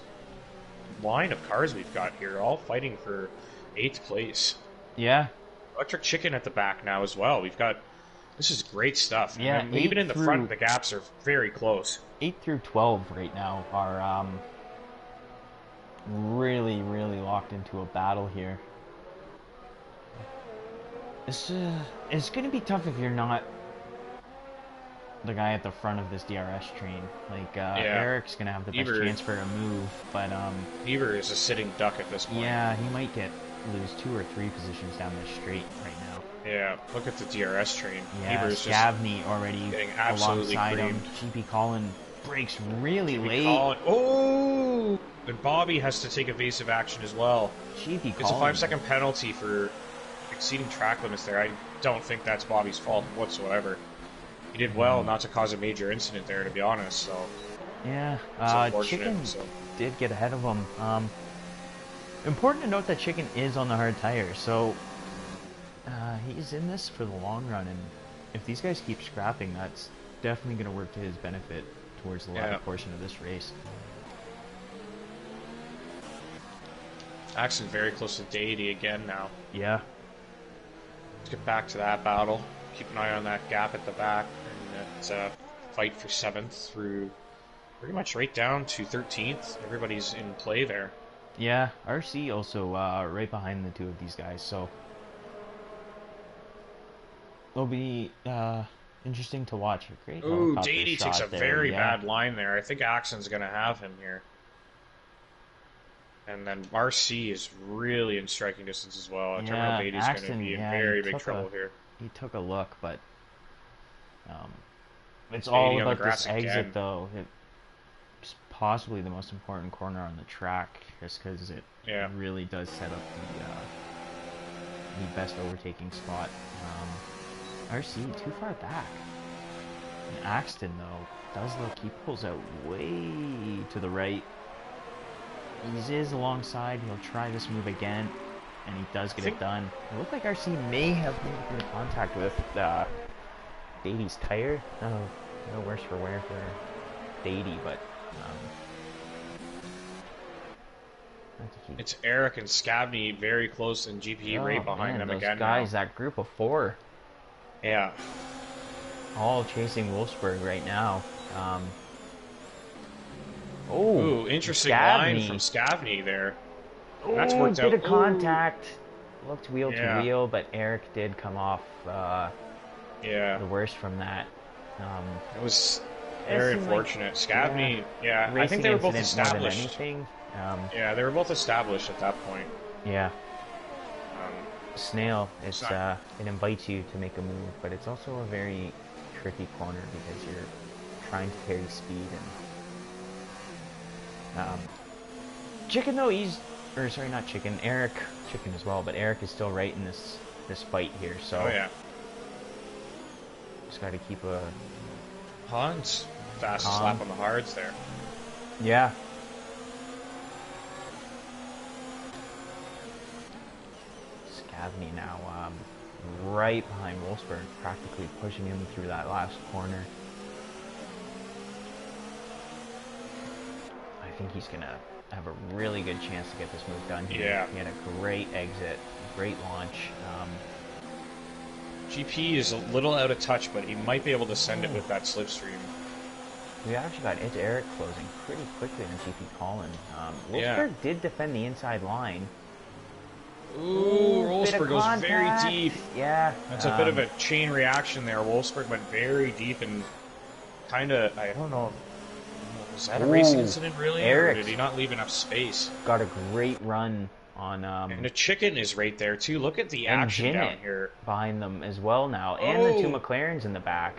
S2: line of cars we've got here, all fighting for 8th place.
S1: Yeah.
S2: Electric Chicken at the back now as well. We've got... This is great stuff.
S1: Yeah,
S2: and even in the front, the gaps are very close.
S1: 8 through 12 right now are really, really locked into a battle here. It's going to be tough if you're not the guy at the front of this DRS train. Like, Eric's going to have the best chance for a move, but...
S2: Niebuhr is a sitting duck at this point.
S1: Yeah, he might lose 2 or 3 positions down the straight right now.
S2: Yeah, look at the DRS train.
S1: Yeah, Scavney already
S2: getting absolutely
S1: alongside
S2: creamed.
S1: him. GP Colin breaks really late.
S2: Oh! And Bobby has to take evasive action as well.
S1: GP Colin.
S2: It's a 5-second penalty for exceeding track limits there. I don't think that's Bobby's fault whatsoever. He did well not to cause a major incident there, to be honest. So
S1: yeah, Chicken did get ahead of him. Important to note that Chicken is on the hard tire, so he's in this for the long run. And if these guys keep scrapping, that's definitely going to work to his benefit towards the latter portion of this race.
S2: Axton very close to Datey again now.
S1: Yeah.
S2: Let's get back to that battle. Keep an eye on that gap at the back. And it's a fight for 7th through pretty much right down to 13th. Everybody's in play there.
S1: Yeah, RC also right behind the two of these guys, so it'll be interesting to watch. A great
S2: Ooh, Datey takes a very bad line there. I think Axton's going to have him here. And then RC is really in striking distance as well. Terminal Datey's going to be in very big trouble here.
S1: He took a look, but it's all about this exit,
S2: again.
S1: though. It's possibly the most important corner on the track, just because it really does set up the best overtaking spot. RC too far back. And Axton, though, does look, he pulls out way to the right. He is alongside. He'll try this move again, and he does get it done. It looked like RC may have made a bit of contact with Datey's tire. No worse for wear for Datey, but
S2: it's Eric and Scavney very close, and GP right behind them again.
S1: Guys, that group of 4.
S2: Yeah.
S1: All chasing Wolfsburg right now.
S2: Ooh, interesting line from Scavney there.
S1: Oh,
S2: that's worked out.
S1: Bit of contact. Looked wheel to wheel, but Eric did come off the worst from that.
S2: It was very unfortunate. Scavney, I think they were both established. Yeah, they were both established at that point.
S1: Yeah. Snail, it invites you to make a move, but it's also a very tricky corner because you're trying to carry speed and Chicken though, not Chicken, Eric, Chicken as well, but Eric is still right in this fight here, so just got to keep a
S2: Hans fastest lap on the hards there.
S1: Yeah. Scavney now right behind Wolfsburg, practically pushing him through that last corner. I think he's gonna have a really good chance to get this move done here.
S2: Yeah.
S1: He had a great exit, great launch.
S2: GP is a little out of touch, but he might be able to send it with that slipstream.
S1: We actually got It's Eric closing pretty quickly on GP Colin.
S2: Yeah.
S1: Wolfsburg did defend the inside line.
S2: Ooh,
S1: Bit of
S2: Wolfsburg goes very
S1: contact.
S2: deep.
S1: Yeah.
S2: That's a bit of a chain reaction there. Wolfsburg went very deep and kind of, I don't know, was that a racing incident really? Or did he not leave enough space?
S1: Got a great run on...
S2: and the Chicken is right there too. Look at the action down here.
S1: Behind them as well now. And the two McLarens in the back.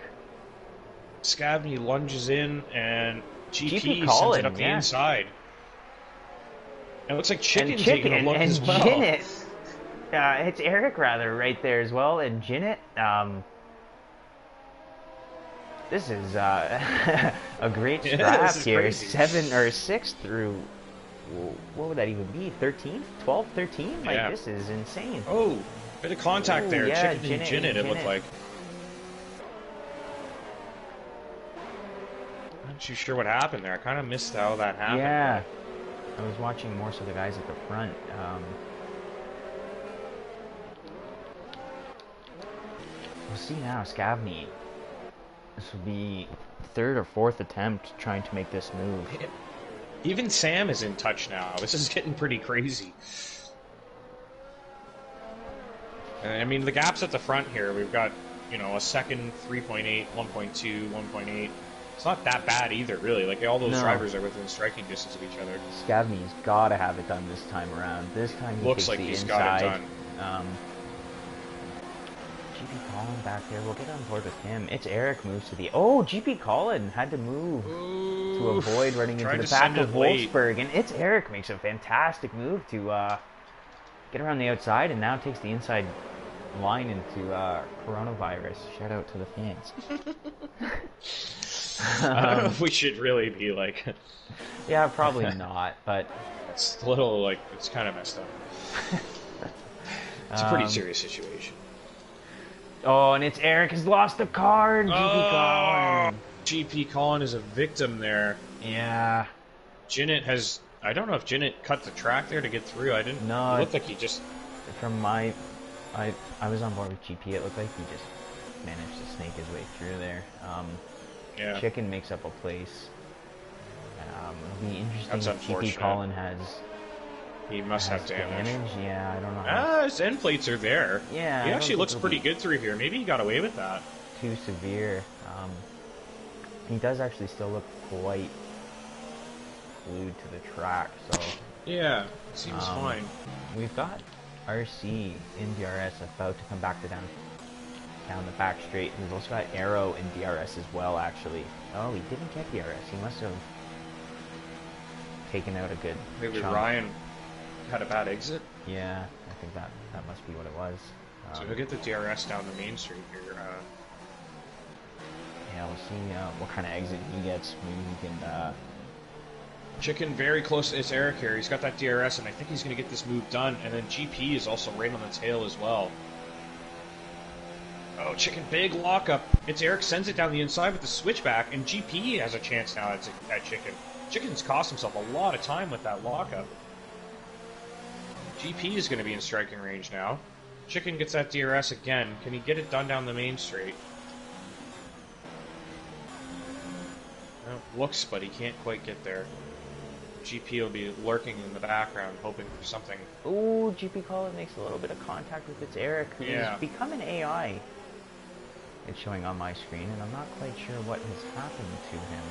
S2: Scavney lunges in and GP
S1: Colin,
S2: sends it up the inside. It looks like Chicken's taking a look
S1: and
S2: as well.
S1: Jinnit. It's Eric rather right there as well, and Jinnit. This is a great scrap here.
S2: Crazy.
S1: 7 or 6 through. What would that even be? 13, 12, 13? Like this is insane.
S2: Oh, bit of contact there.
S1: Yeah,
S2: Chicken and Jinnit. It looked like. I'm not too sure what happened there. I kind of missed how that happened.
S1: Yeah, I was watching more so the guys at the front. We'll see now, Scavney. This will be 3rd or 4th attempt trying to make this move.
S2: Even Sam is in touch now. This is getting pretty crazy. I mean, the gaps at the front here, we've got, you know, a second, 3.8, 1.2, 1.8. It's not that bad either, really. Like, all those drivers are within striking distance of each other.
S1: Scavney's got to have it done this time around. This time he
S2: looks
S1: takes
S2: like
S1: the
S2: he's
S1: inside.
S2: got it done.
S1: GP Colin back there. We'll get on board with him. It's Eric moves to the... Oh, GP Colin had to move to avoid running into the back of Wolfsburg. And It's Eric makes a fantastic move to get around the outside and now takes the inside line into coronavirus. Shout out to the fans.
S2: I don't know if we should really be like...
S1: Yeah, probably not, but...
S2: It's a little, like, it's kind of messed up. It's a pretty serious situation.
S1: Oh, and It's Eric has lost the car. GP Colin.
S2: GP Colin is a victim there.
S1: Yeah.
S2: Jinnit has... I don't know if Jinnit cut the track there to get through. I didn't... No. It looked like he just...
S1: From my... I was on board with GP. It looked like he just managed to snake his way through there.
S2: Yeah.
S1: Chicken makes up a place. It'll be interesting
S2: That's
S1: if GP Colin has...
S2: He must have damage.
S1: Yeah, I don't know how...
S2: his end plates are there.
S1: Yeah.
S2: He actually looks pretty good through here. Maybe he got away with that.
S1: Too severe. He does actually still look quite glued to the track, so...
S2: Yeah, seems fine.
S1: We've got RC in DRS about to come back to down the back straight. We've also got Arrow in DRS as well, actually. Oh, he didn't get DRS. He must have taken out a good
S2: Maybe
S1: chunk.
S2: Ryan had a bad exit?
S1: Yeah, I think that must be what it was.
S2: So we'll get the DRS down the main street here.
S1: Yeah, we'll see what kind of exit he gets. Maybe he can...
S2: Chicken very close to It's Eric here. He's got that DRS, and I think he's going to get this move done. And then GP is also right on the tail as well. Oh, Chicken, big lockup. It's Eric sends it down the inside with the switchback, and GP has a chance now at Chicken. Chicken's cost himself a lot of time with that lockup. GP is going to be in striking range now. Chicken gets that DRS again. Can he get it done down the main straight? Well, looks, but he can't quite get there. GP will be lurking in the background, hoping for something.
S1: Ooh, GP Colin makes a little bit of contact with It's Eric, who's become an AI. It's showing on my screen, and I'm not quite sure what has happened to him.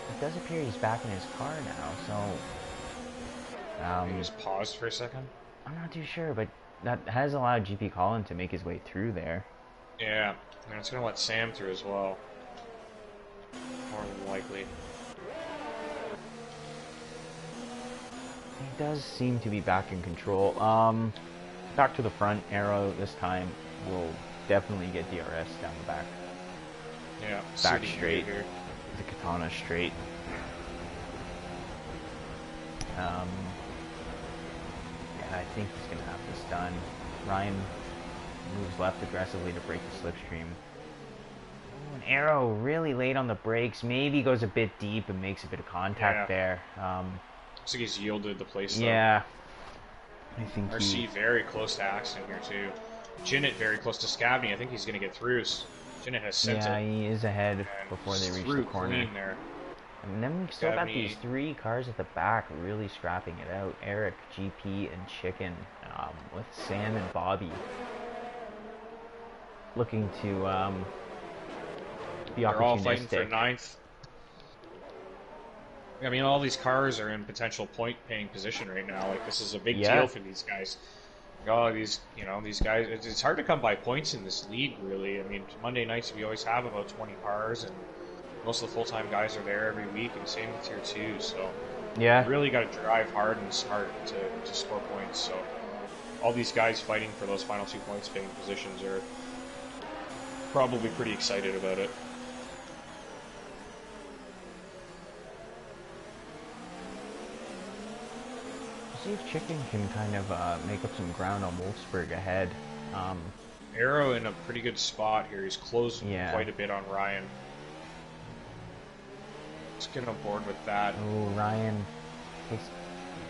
S1: It does appear he's back in his car now, so...
S2: he just paused for a second?
S1: I'm not too sure, but that has allowed GP Colin to make his way through there.
S2: Yeah, and it's going to let Sam through as well. More than likely.
S1: He does seem to be back in control. Back to the front. Arrow this time will definitely get DRS down the back.
S2: Yeah,
S1: back straight. The Katana straight. Yeah, I think he's going to have this done. Ryan moves left aggressively to break the slipstream. Oh, an Arrow really late on the brakes. Maybe goes a bit deep and makes a bit of contact there.
S2: Looks like he's yielded the place though.
S1: Yeah. I think
S2: RC very close to accident here too. Jinnit very close to Scavney. I think he's going to get through. Zinith has sent
S1: Yeah,
S2: it.
S1: he is ahead
S2: And
S1: before they reach the
S2: through
S1: corner.
S2: clean there.
S1: And then we've still got these
S2: Scabney.
S1: 3 cars at the back really scrapping it out. Eric, GP, and Chicken, with Sam and Bobby looking to be
S2: They're all fighting for
S1: opportunistic.
S2: 9th. I mean, all these cars are in potential point-paying position right now. Like, this is a big deal for these guys. Oh, these guys. It's hard to come by points in this league, really. I mean, Monday nights we always have about 20 cars, and most of the full-time guys are there every week, and same with Tier 2. So,
S1: Yeah.
S2: you really got to drive hard and smart to score points. So, all these guys fighting for those final 2 points-paying positions are probably pretty excited about it.
S1: See if Chicken can kind of make up some ground on Wolfsburg ahead.
S2: Arrow in a pretty good spot here. He's closed
S1: Yeah.
S2: quite a bit on Ryan. Let's get on board with that.
S1: Oh, Ryan takes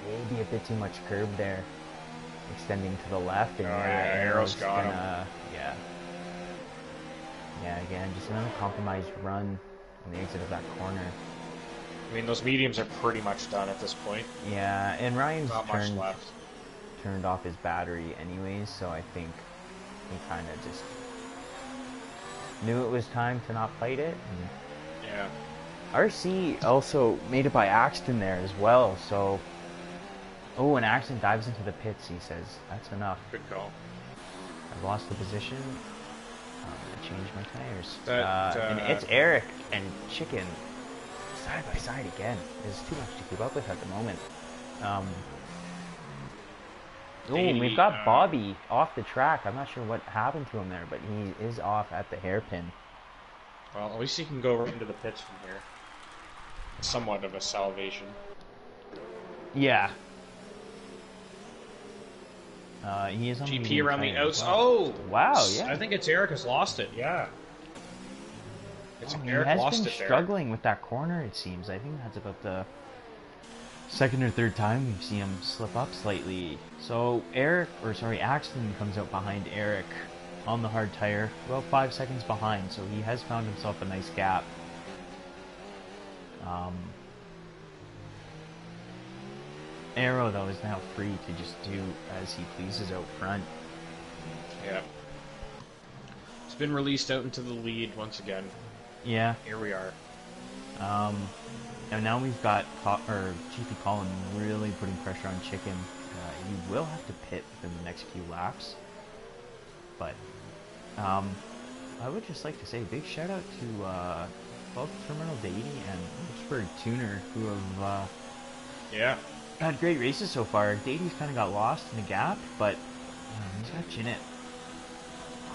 S1: maybe a bit too much curb there, extending to the left, and
S2: Arrow's got him.
S1: Yeah. Yeah, again, just another compromised run on the exit of that corner.
S2: I mean, those mediums are pretty much done at this point.
S1: Yeah, and Ryan's
S2: Not much left.
S1: turned off his battery anyways, so I think he kind of just knew it was time to not fight it. And
S2: Yeah.
S1: RC also made it by Axton there as well, so... Oh, and Axton dives into the pits, he says, that's enough.
S2: Good call.
S1: I've lost the position. I'm gonna change my tires.
S2: That,
S1: and it's Eric and Chicken side by side again. There's too much to keep up with at the moment. We've got Bobby off the track. I'm not sure what happened to him there, but he is off at the hairpin.
S2: Well, at least he can go right into the pits from here. Somewhat of a salvation.
S1: Yeah. He is on
S2: GP
S1: the
S2: around the outs.
S1: well.
S2: Oh!
S1: Wow, yeah.
S2: I think it's Eric has lost it, yeah.
S1: He
S2: Eric
S1: has
S2: lost
S1: been
S2: it there.
S1: struggling with that corner, it seems. I think that's about the second or third time we've seen him slip up slightly. So Axton comes out behind Eric on the hard tire, about 5 seconds behind, so he has found himself a nice gap. Arrow, though, is now free to just do as he pleases out front.
S2: Yeah. It's been released out into the lead once again.
S1: Yeah.
S2: Here we are.
S1: And now we've got GP Colin really putting pressure on Chicken. He will have to pit within the next few laps. But I would just like to say a big shout out to both Terminal Deity and Pittsburgh Tuner, who have had great races so far. Deity's kind of got lost in the gap, but he's got Jinnit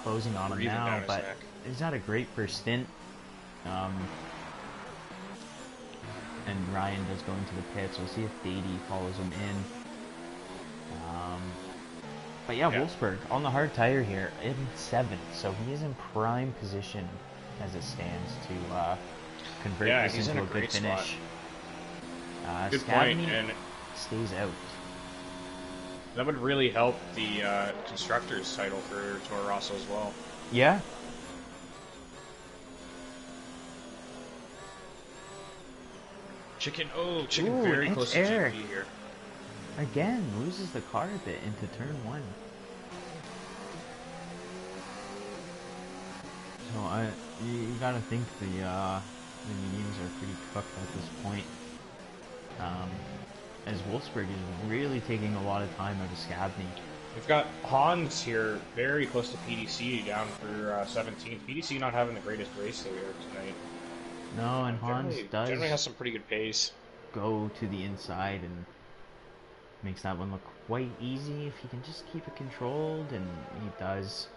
S1: closing on him now. But he's had a great first stint. And Ryan does go into the pits. We'll see if Deity follows him in. But yeah, Wolfsburg on the hard tire here in 7th, so he is in prime position as it stands to convert this into a good finish.
S2: Good point, and
S1: stays out.
S2: That would really help the constructors title for Toro Rosso as well.
S1: Yeah.
S2: Chicken very close to
S1: Eric.
S2: GP here.
S1: Again, loses the car a bit into turn 1. So you gotta think the mediums are pretty cooked at this point. As Wolfsburg is really taking a lot of time out of Scabney.
S2: We've got Hans here very close to PDC down for 17th. PDC not having the greatest race there tonight.
S1: No, and Hans
S2: generally has some pretty good pace.
S1: Go to the inside and makes that one look quite easy if he can just keep it controlled, and he does.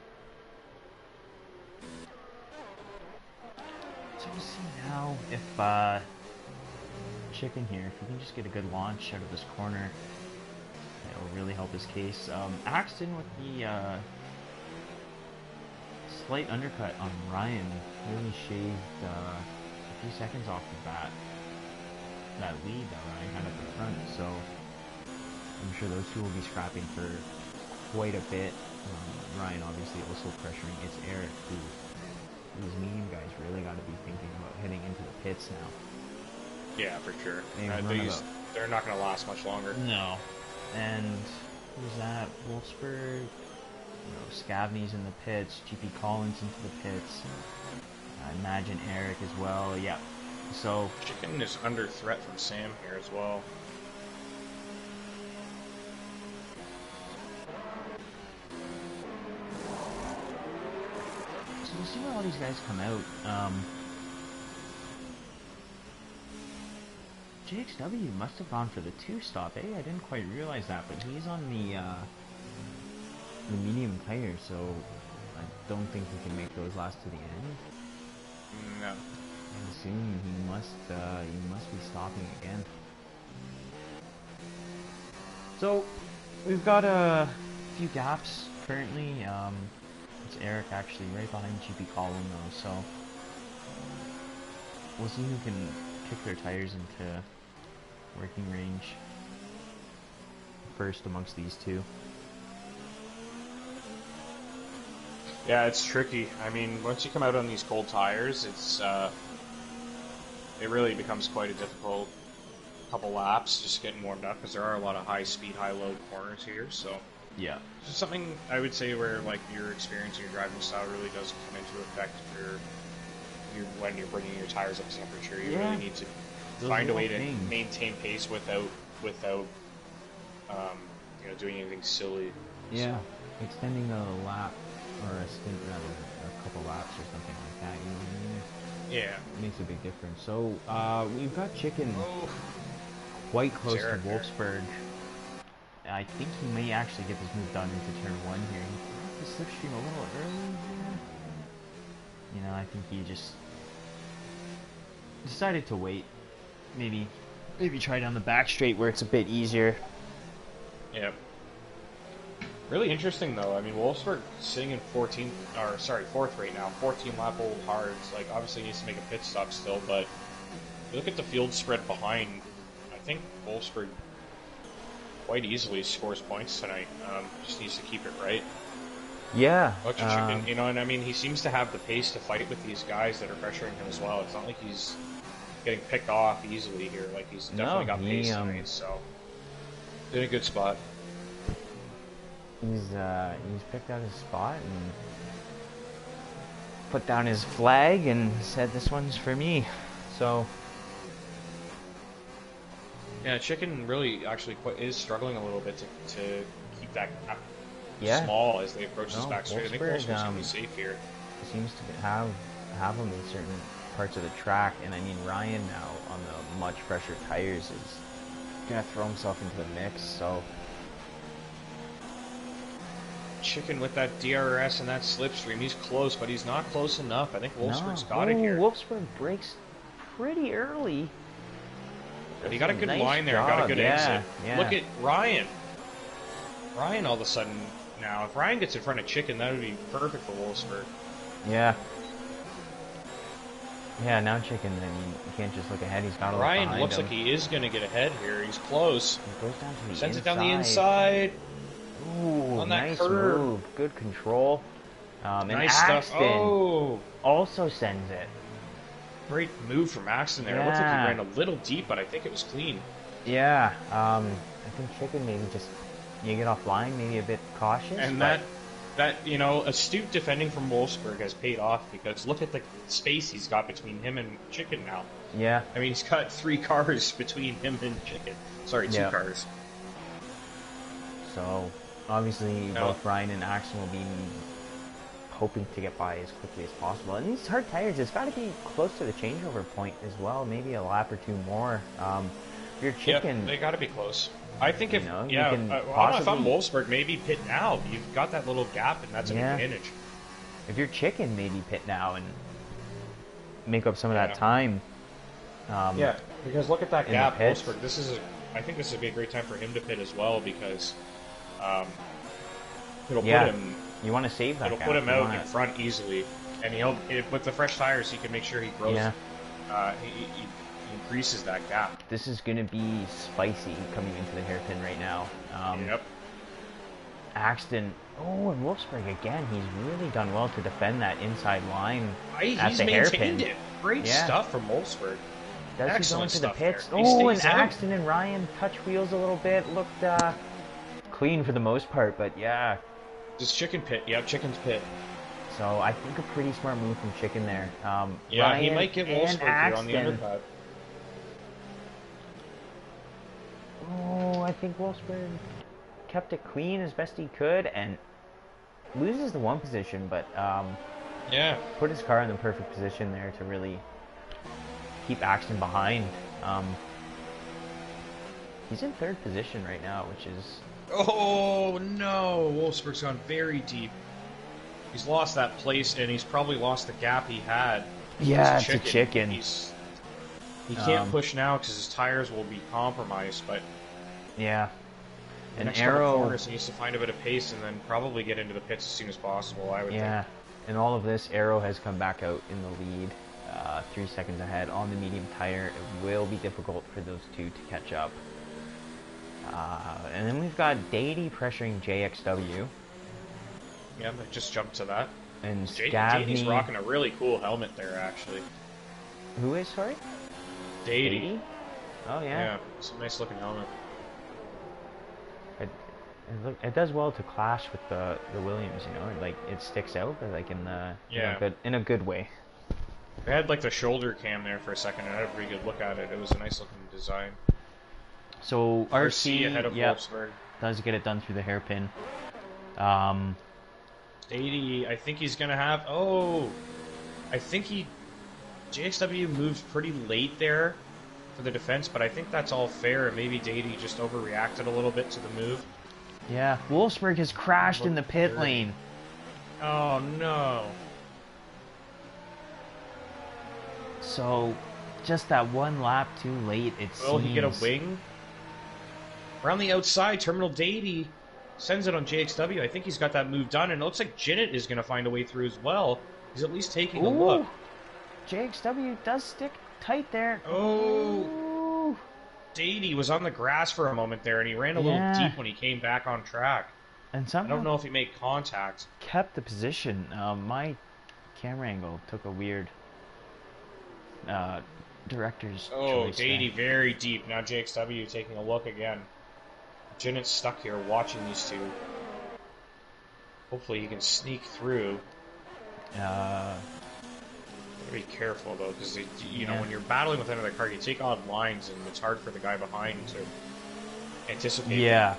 S1: So we'll see now if Chicken here, if he can just get a good launch out of this corner, it'll really help his case. Axton with the slight undercut on Ryan really shaved a few seconds off the bat. That lead that Ryan had at the front, so I'm sure those two will be scrapping for quite a bit. Ryan obviously also pressuring. It's Eric who these medium guys really got to be thinking about heading into the pits now.
S2: Yeah, for sure.
S1: They've
S2: They're not going to last much longer.
S1: No. And who's that? Wolfsburg. You know, Scavney's in the pits. GP Collins into the pits. I imagine Eric as well. Yeah. So
S2: Chicken is under threat from Sam here as well.
S1: So we'll see where all these guys come out. JXW must have gone for the 2-stop, eh? I didn't quite realize that, but he's on the medium tire, so I don't think he can make those last to the end.
S2: No.
S1: I assume he must be stopping again. So we've got a few gaps currently. It's Eric actually right behind GP Colin though, so we'll see who can kick their tires into working range first amongst these two.
S2: Yeah, it's tricky. I mean, once you come out on these cold tires, it really becomes quite a difficult couple laps just getting warmed up, because there are a lot of high speed, high load corners here. So
S1: yeah,
S2: it's just something I would say where like your experience and your driving style really does come into effect when you're bringing your tires up to temperature. You really need to find a way to maintain pace without doing anything silly.
S1: Yeah, so extending a lap or a stint rather, a couple laps or something like that. You know what I mean?
S2: Yeah,
S1: it makes a big difference. So we've got Chicken quite close to Wolfsburg. I think he may actually get this move done into turn 1 here. He the slipstream a little early here. You know, I think he just decided to wait. Maybe try down the back straight where it's a bit easier.
S2: Yeah. Really interesting though. I mean, Wolfsburg sitting in 4th right now. 14 lap old hards. Like, obviously he needs to make a pit stop still, but you look at the field spread behind. I think Wolfsburg quite easily scores points tonight. Just needs to keep it right.
S1: Yeah.
S2: Chicken, you know, and I mean, he seems to have the pace to fight with these guys that are pressuring him as well. It's not like he's getting picked off easily here. Like, he's definitely got pace tonight, so in a good spot.
S1: He's picked out his spot and put down his flag and said, "This one's for me." So
S2: yeah, Chicken really actually is struggling a little bit to keep that gap small as they approach this back straight. I think Wolfsburg's going to be safe here.
S1: Seems to have them in certain parts of the track, and I mean Ryan now on the much fresher tires is gonna throw himself into the mix. So
S2: Chicken with that DRS and that slipstream, he's close, but he's not close enough. I think Wolfsburg's got it here.
S1: Wolfsburg breaks pretty early.
S2: But he got a good line there, got a good exit. Yeah. Look at Ryan. Ryan all of a sudden now, if Ryan gets in front of Chicken, that would be perfect for Wolfsburg.
S1: Yeah. Yeah, now Chicken, I mean, you can't just look ahead, he's got to look behind him.
S2: Ryan looks like he is going to get ahead here. He's close.
S1: He goes down to the
S2: Sends it down the inside.
S1: Ooh, on that nice curve. Move. Good control.
S2: Nice stuff. Oh!
S1: Also sends it.
S2: Great move from Axton there. It looked like he ran a little deep, but I think it was clean.
S1: Yeah. I think Chicken maybe just, you get offline, maybe a bit cautious.
S2: And that, you know, astute defending from Wolfsburg has paid off, because look at the space he's got between him and Chicken now.
S1: Yeah.
S2: I mean, he's got 3 cars between him and Chicken. Sorry, 2 cars.
S1: So obviously both Ryan and Axton will be hoping to get by as quickly as possible. And these hard tires, it's got to be close to the changeover point as well, maybe a lap or 2 more. If you're Chicken,
S2: they got to be close. I think if
S1: I don't
S2: know if I'm Wolfsburg, maybe pit now. You've got that little gap, and that's an advantage.
S1: If you're Chicken, maybe pit now and make up some of that time.
S2: Because look at that gap, Wolfsburg. I think this would be a great time for him to pit as well, because it'll put him.
S1: You want to save that.
S2: It'll put him out in front easily, and with the fresh tires, he can make sure he grows.
S1: Yeah.
S2: He increases that gap.
S1: This is going to be spicy coming into the hairpin right now. Axton. Oh, and Wolfsburg again. He's really done well to defend that inside line at
S2: He's
S1: the
S2: maintained
S1: hairpin.
S2: it. Great
S1: Yeah.
S2: stuff from Wolfsburg.
S1: Does he go
S2: Excellent
S1: into the
S2: stuff
S1: pits?
S2: there. He
S1: Oh, and
S2: stays out.
S1: Axton and Ryan touch wheels a little bit. Looked clean for the most part, but yeah.
S2: Just chicken pit. Yep, chicken's pit.
S1: So I think a pretty smart move from Chicken there.
S2: Yeah,
S1: Ryan
S2: he might get
S1: and
S2: Wolfsburg here on the
S1: Axton.
S2: undercut.
S1: Oh, I think Wolfsburg kept it clean as best he could and loses the one position, but
S2: Yeah.
S1: put his car in the perfect position there to really keep Axton behind. He's in third position right now, which is...
S2: Oh, no. Wolfsburg's gone very deep. He's lost that place, and he's probably lost the gap he had.
S1: Yeah, it's a chicken.
S2: He can't push now because his tires will be compromised, but...
S1: Yeah.
S2: The
S1: An
S2: next couple
S1: Arrow...
S2: corners, he needs to find a bit of pace and then probably get into the pits as soon as possible, I would
S1: Yeah.
S2: think.
S1: In all of this, Arrow has come back out in the lead. 3 seconds ahead on the medium tire. It will be difficult for those two to catch up. And then we've got Dady pressuring JXW.
S2: Yeah, I just jumped to that.
S1: And
S2: Dady's
S1: Scavney...
S2: rocking a really cool helmet there, actually.
S1: Who is, sorry?
S2: Dady?
S1: Oh, yeah.
S2: Yeah, it's a nice looking helmet.
S1: It does well to clash with the Williams, you know, like it sticks out, but like in the in a good way.
S2: They had like the shoulder cam there for a second, and I had a pretty good look at it. It was a nice looking design.
S1: So RC
S2: ahead of Wolfsburg.
S1: does get it done through the hairpin.
S2: 80, I think he's gonna have. Oh, I think JXW moved pretty late there for the defense, but I think that's all fair. And maybe Dady just overreacted a little bit to the move.
S1: Yeah, Wolfsburg has crashed in the pit lane.
S2: Oh no.
S1: So, just that one lap too late, it seems.
S2: Will he get a wing? Around the outside, Terminal Dady sends it on JXW. I think he's got that move done, and it looks like Jinnit is going to find a way through as well. He's at least taking a look.
S1: JXW does stick tight there.
S2: Oh. Dady was on the grass for a moment there, and he ran a little deep when he came back on track.
S1: And somehow
S2: I don't know if he made contact.
S1: Kept the position. My camera angle took a weird director's choice.
S2: Dady very deep. Now JXW taking a look again. Jinnit's stuck here watching these two. Hopefully he can sneak through. Gotta be careful though, because you know when you're battling with another car, you take odd lines, and it's hard for the guy behind to anticipate.
S1: Yeah.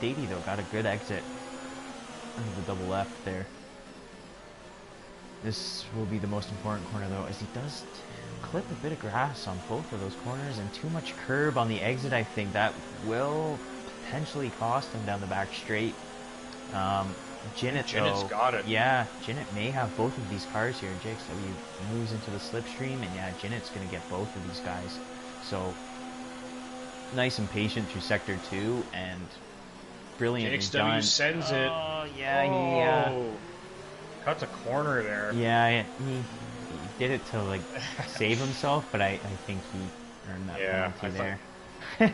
S1: Dady though got a good exit under the double left there. This will be the most important corner though, as he does clip a bit of grass on both of those corners and too much curb on the exit. I think that will potentially cost him down the back straight.
S2: Jinnit's got it.
S1: Yeah, Jinnit may have both of these cars here. JXW moves into the slipstream, and yeah, Jinnit's going to get both of these guys. So, nice and patient through Sector 2, and brilliantly done.
S2: JXW sends it.
S1: Oh, yeah, he...
S2: cut the corner there.
S1: Yeah, he did it to, like, save himself, but I think he earned that penalty there.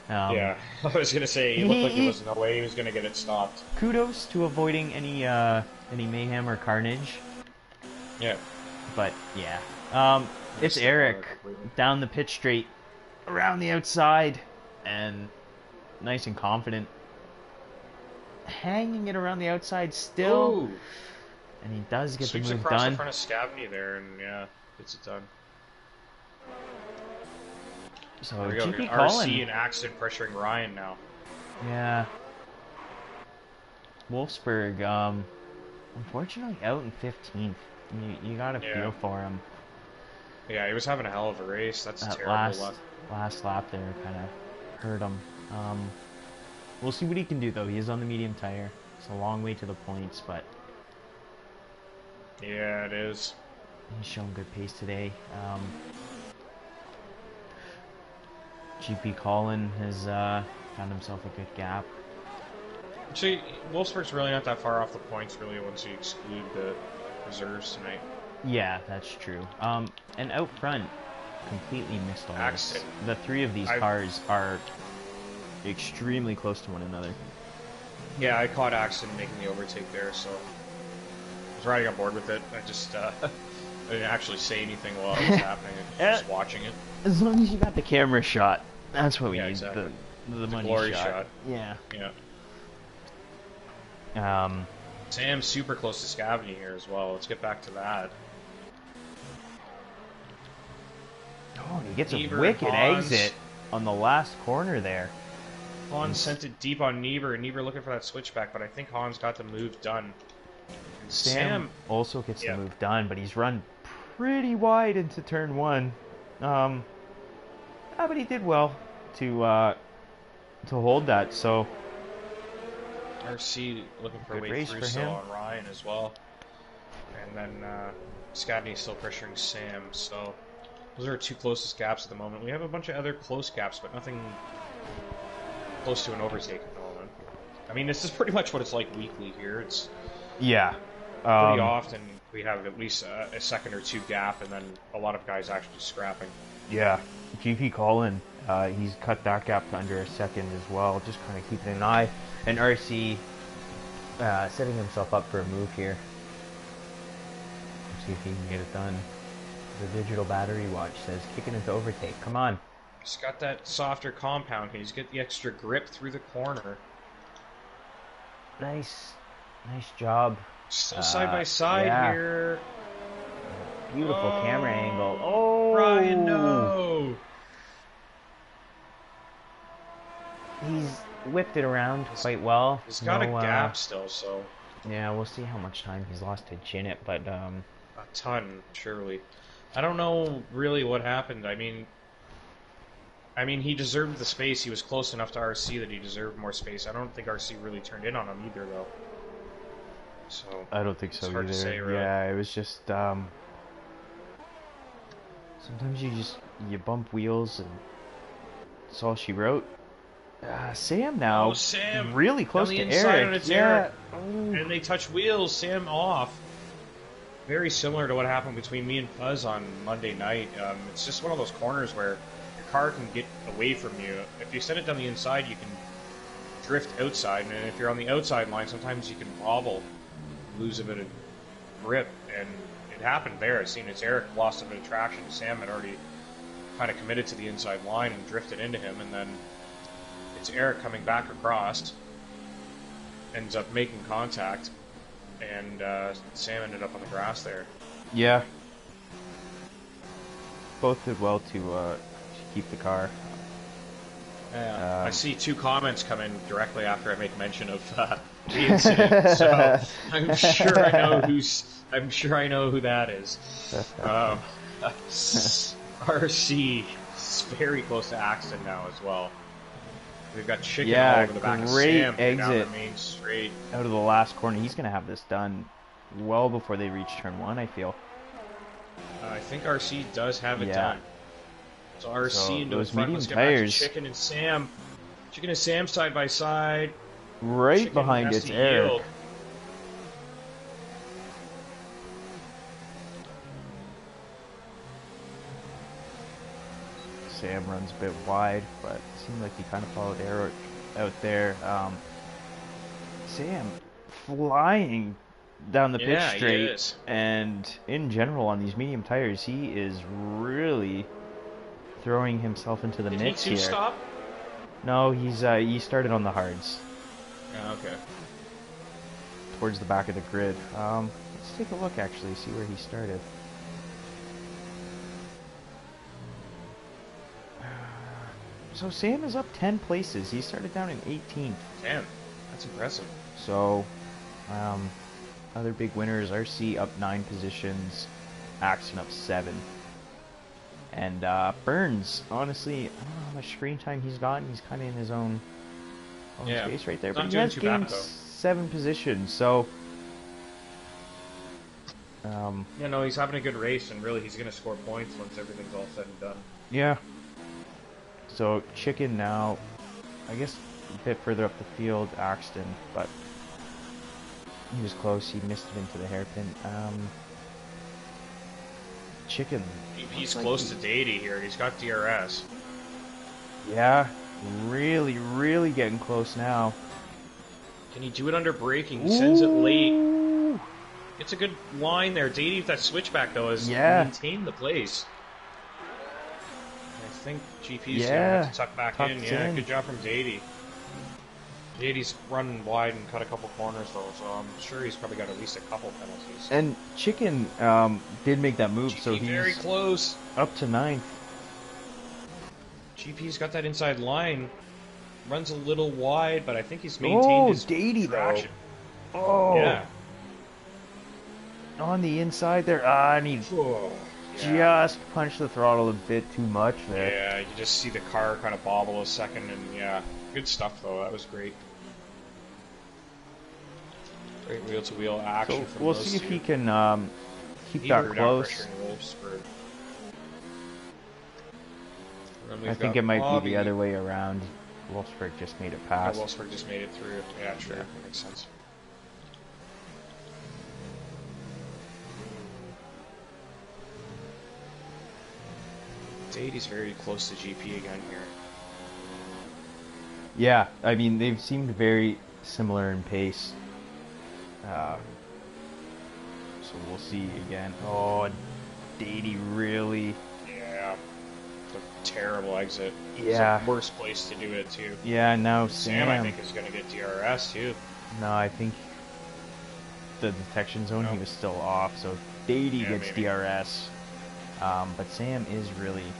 S2: Yeah, I was gonna say he looked like there was no way he was gonna get it stopped.
S1: Kudos to avoiding any mayhem or carnage.
S2: Yeah,
S1: but yeah, it's Eric down the pit straight, around the outside, and nice and confident, hanging it around the outside still. Ooh. And he does get the move
S2: across
S1: done.
S2: In front of Scavney there, and yeah, gets it done.
S1: So
S2: GP RC and Axton pressuring Ryan now.
S1: Yeah. Wolfsburg, unfortunately out in 15th. You gotta feel for him.
S2: Yeah, he was having a hell of a race. That's
S1: that
S2: terrible luck.
S1: Last lap there kind of hurt him. We'll see what he can do though. He is on the medium tire. It's a long way to the points, but
S2: yeah, it is.
S1: He's shown good pace today. GP Colin has found himself a good gap.
S2: Actually, Wolfsburg's really not that far off the points, really, once you exclude the reserves tonight.
S1: Yeah, that's true. And out front, completely missed all this. The three of these cars are extremely close to one another.
S2: Yeah, I caught Axton making the overtake there, so I was riding on board with it. I just I didn't actually say anything while it was happening. I was just watching it.
S1: As long as you got the camera shot, that's what we need.
S2: Exactly.
S1: The money
S2: glory
S1: shot.
S2: Yeah. Sam's super close to Scavney here as well. Let's get back to that.
S1: Oh, he gets
S2: Niebuhr
S1: a wicked
S2: Hans.
S1: exit on the last corner there.
S2: Hans sent it deep on Niebuhr, and Niebuhr looking for that switchback, but I think Hans got the move done. And
S1: Sam also gets the move done, but he's run pretty wide into turn one. But he did well to hold that. So
S2: RC looking for a way
S1: race
S2: through
S1: for
S2: still
S1: him.
S2: on Ryan as well, and then Scavney still pressuring Sam. So those are our two closest gaps at the moment. We have a bunch of other close gaps, but nothing close to an overtake at the moment. I mean, this is pretty much what it's like weekly here. It's pretty often we have at least a second or two gap, and then a lot of guys actually scrapping.
S1: Yeah, GP Colin, he's cut that gap to under a second as well, just kind of keeping an eye. And RC setting himself up for a move here. Let's see if he can get it done. The digital battery watch says kicking into overtake. Come on.
S2: He's got that softer compound. He's got the extra grip through the corner.
S1: Nice job.
S2: Still side by side here.
S1: Beautiful camera angle. Oh,
S2: Ryan, no!
S1: He's whipped it around quite well.
S2: He's got a gap still, so
S1: yeah, we'll see how much time he's lost to chin it, but
S2: a ton, surely. I don't know really what happened. I mean, he deserved the space. He was close enough to RC that he deserved more space. I don't think RC really turned in on him either, though. So
S1: I don't think so
S2: hard
S1: either.
S2: to say, really.
S1: Yeah, it was just sometimes you bump wheels and that's all she wrote. Sam now,
S2: Sam
S1: really close to Eric.
S2: Eric. And they touch wheels. Sam off. Very similar to what happened between me and Fuzz on Monday night. It's just one of those corners where your car can get away from you. If you send it down the inside, you can drift outside, and if you're on the outside line, sometimes you can wobble, lose a bit of grip, and it happened there. I seen Eric lost a bit of traction. Sam had already kind of committed to the inside line and drifted into him, and then it's Eric coming back across, ends up making contact, and Sam ended up on the grass there.
S1: Yeah. Both did well to keep the car.
S2: I see two comments come in directly after I make mention of the incident, so I'm sure I know who that is. RC is very close to Axton now as well. We've got Chicken all over the back of Sam
S1: exit
S2: down the main straight.
S1: Out of the last corner. He's going to have this done well before they reach turn one, I feel.
S2: I think RC does have it done. So RC into the front. Let's get
S1: tires.
S2: back to Chicken and Sam. Chicken and Sam side by side.
S1: Right
S2: Chicken
S1: behind it's Eric.
S2: Yield.
S1: Sam runs a bit wide, but it seemed like he kind of followed Eric out there. Sam flying down the pitch straight, and in general on these medium tires, he is really throwing himself into the mix here.
S2: Did he stop?
S1: No, he started on the hards.
S2: Oh, okay.
S1: Towards the back of the grid. Let's take a look actually, see where he started. So Sam is up 10 places. He started down in 18th.
S2: Damn, that's impressive.
S1: So, other big winners, RC up 9 positions, Axton up 7. And Burns, honestly, I don't know how much screen time he's gotten. He's kind of in his own space right there. But he has gained 7 positions, so...
S2: yeah, no, he's having a good race, and really he's going to score points once everything's all said and done.
S1: Yeah. So Chicken now, I guess a bit further up the field, Axton, but he was close. He missed it into the hairpin. Chicken.
S2: He's close to Dady here. He's got DRS.
S1: Yeah, really, really getting close now.
S2: Can he do it under braking? He sends it late.
S1: Ooh.
S2: It's a good line there. Dady with that switchback, though, has maintained the place. I think GP's going to have to tuck back in. Yeah, good job from Dady. Dady's run wide and cut a couple corners, though, so I'm sure he's probably got at least a couple penalties.
S1: And Chicken did make that move, so he's
S2: very close.
S1: Up to 9th.
S2: GP's got that inside line. Runs a little wide, but I think he's maintained his traction.
S1: Oh,
S2: yeah.
S1: On the inside there. And he just punched the throttle a bit too much there.
S2: Yeah, you just see the car kind of bobble a second, and yeah, good stuff though. That was great. Great wheel-to-wheel action.
S1: So we'll see if he can keep that close. I think it might be the other way around. Wolfsburg just made it past.
S2: Wolfsburg just made it through. Yeah, sure. That makes sense. Dady's very close to GP again here.
S1: Yeah, I mean, they've seemed very similar in pace. So we'll see again. Oh, Dady really...
S2: Yeah. The terrible exit.
S1: Yeah.
S2: It's the worst place to do it, too.
S1: Yeah, now
S2: Sam, I think, is going to get DRS, too.
S1: No, I think the detection zone, he was still off, so Dady gets DRS. But Sam is really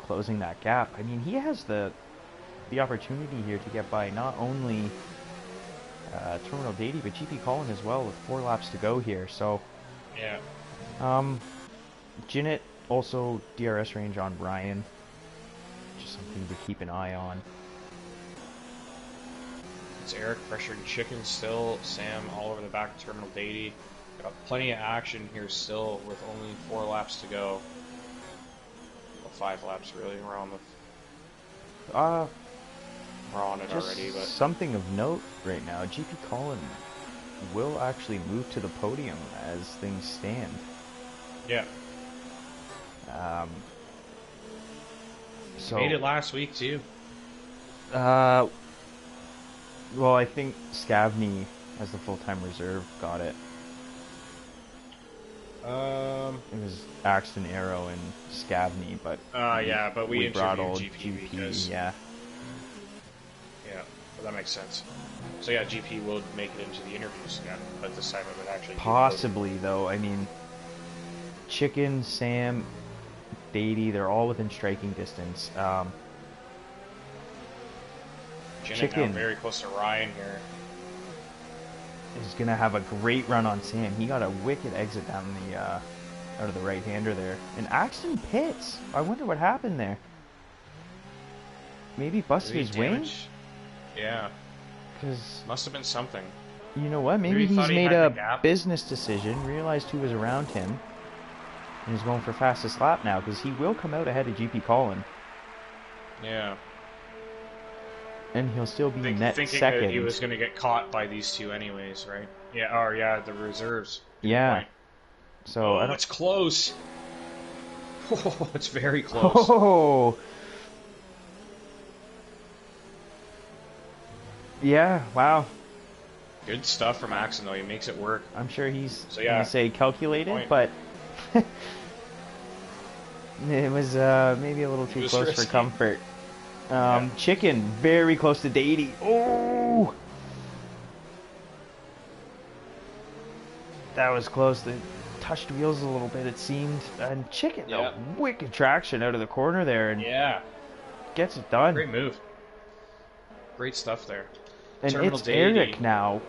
S1: closing that gap. I mean, he has the opportunity here to get by not only Terminal Dady, but GP Colin as well with 4 laps to go here. So,
S2: yeah.
S1: Jinnit also DRS range on Brian. Just something to keep an eye on.
S2: It's Eric pressuring Chicken still. Sam all over the back of Terminal Dady. Got plenty of action here still with only 4 laps to go. Well, 5 laps really. We're on it already, but
S1: something of note right now. GP Colin will actually move to the podium as things stand.
S2: Yeah.
S1: So
S2: made it last week too.
S1: Well, I think Scavney as the full-time reserve got it. It was Axton, Arrow, and Scavney, but
S2: yeah, but we
S1: brought
S2: interviewed
S1: all
S2: GP because
S1: yeah,
S2: well, that makes sense. So yeah, GP will make it into the interviews again, but this time it would actually
S1: possibly though. I mean, Chicken, Sam, Dady, they're all within striking distance.
S2: Chicken very close to Ryan here.
S1: Is gonna have a great run on Sam. He got a wicked exit down the out of the right-hander there. And Axton pits. I wonder what happened there. Maybe busted his wing?
S2: Yeah.
S1: Because
S2: must have been something.
S1: You know what? Maybe he's made a business decision, realized who was around him, and he's going for fastest lap now, because he will come out ahead of GP Colin.
S2: Yeah.
S1: And he'll still be net
S2: thinking
S1: second.
S2: That he was going to get caught by these two anyways, right? Yeah, or yeah, the reserves.
S1: Yeah. So
S2: it's close. Oh, it's very close.
S1: Oh. Yeah, wow.
S2: Good stuff from Axon, though. He makes it work.
S1: I'm sure he's going to say calculated, but it was maybe a little too close for comfort. Chicken, very close to Dady. Oh! That was close. They touched wheels a little bit, it seemed. And Chicken, though, wicked traction out of the corner there. And gets it done.
S2: Great move. Great stuff there.
S1: And
S2: Terminal
S1: it's Eric now.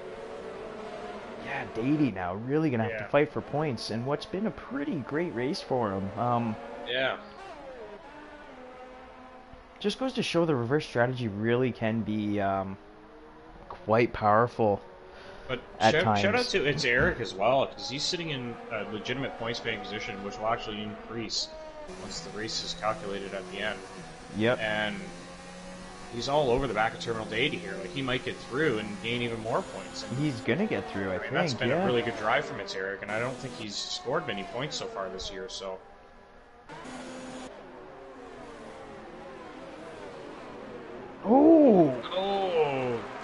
S1: Yeah, Dady now. Really going to have to fight for points. And what's been a pretty great race for him.
S2: Yeah.
S1: Just goes to show the reverse strategy really can be quite powerful.
S2: But
S1: times.
S2: Shout out to it's Eric as well, because he's sitting in a legitimate points-paying position, which will actually increase once the race is calculated at the end.
S1: Yep.
S2: And he's all over the back of Terminal Dady here. Like, he might get through and gain even more points. And
S1: he's going to get through, I think.
S2: That's been a really good drive from it's Eric, and I don't think he's scored many points so far this year, so...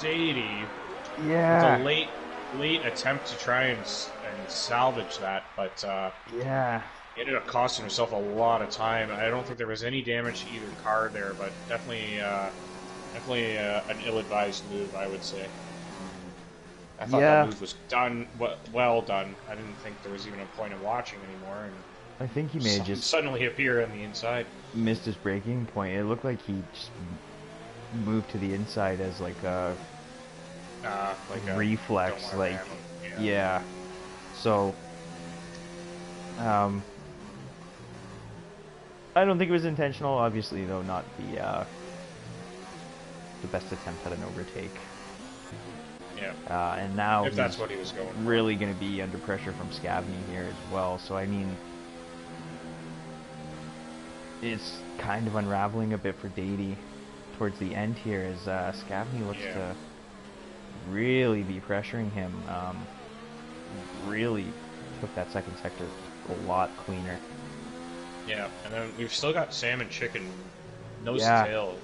S2: Dady with a
S1: Yeah.
S2: late attempt to try and salvage that, but
S1: Yeah.
S2: he ended up costing himself a lot of time. I don't think there was any damage to either car there, but definitely an ill-advised move, I would say. I thought that
S1: Yeah.
S2: move was done well done. I didn't think there was even a point of watching anymore, and
S1: I think he may have just
S2: suddenly appear on the inside.
S1: missed his braking point. It looked like he just moved to the inside as like a
S2: Like a don't
S1: reflex.
S2: want to
S1: Like,
S2: ram him. Yeah.
S1: yeah. So, um, I don't think it was intentional. Obviously, though, not the best attempt at an overtake.
S2: Yeah.
S1: And now
S2: If that's
S1: he's
S2: what he was going for.
S1: really going to be under pressure from Scavney here as well. So, I mean, it's kind of unraveling a bit for Dady towards the end here as Scavney looks to really be pressuring him. Really took that second sector a lot cleaner.
S2: Yeah, and then we've still got Sam and Chicken nose to tail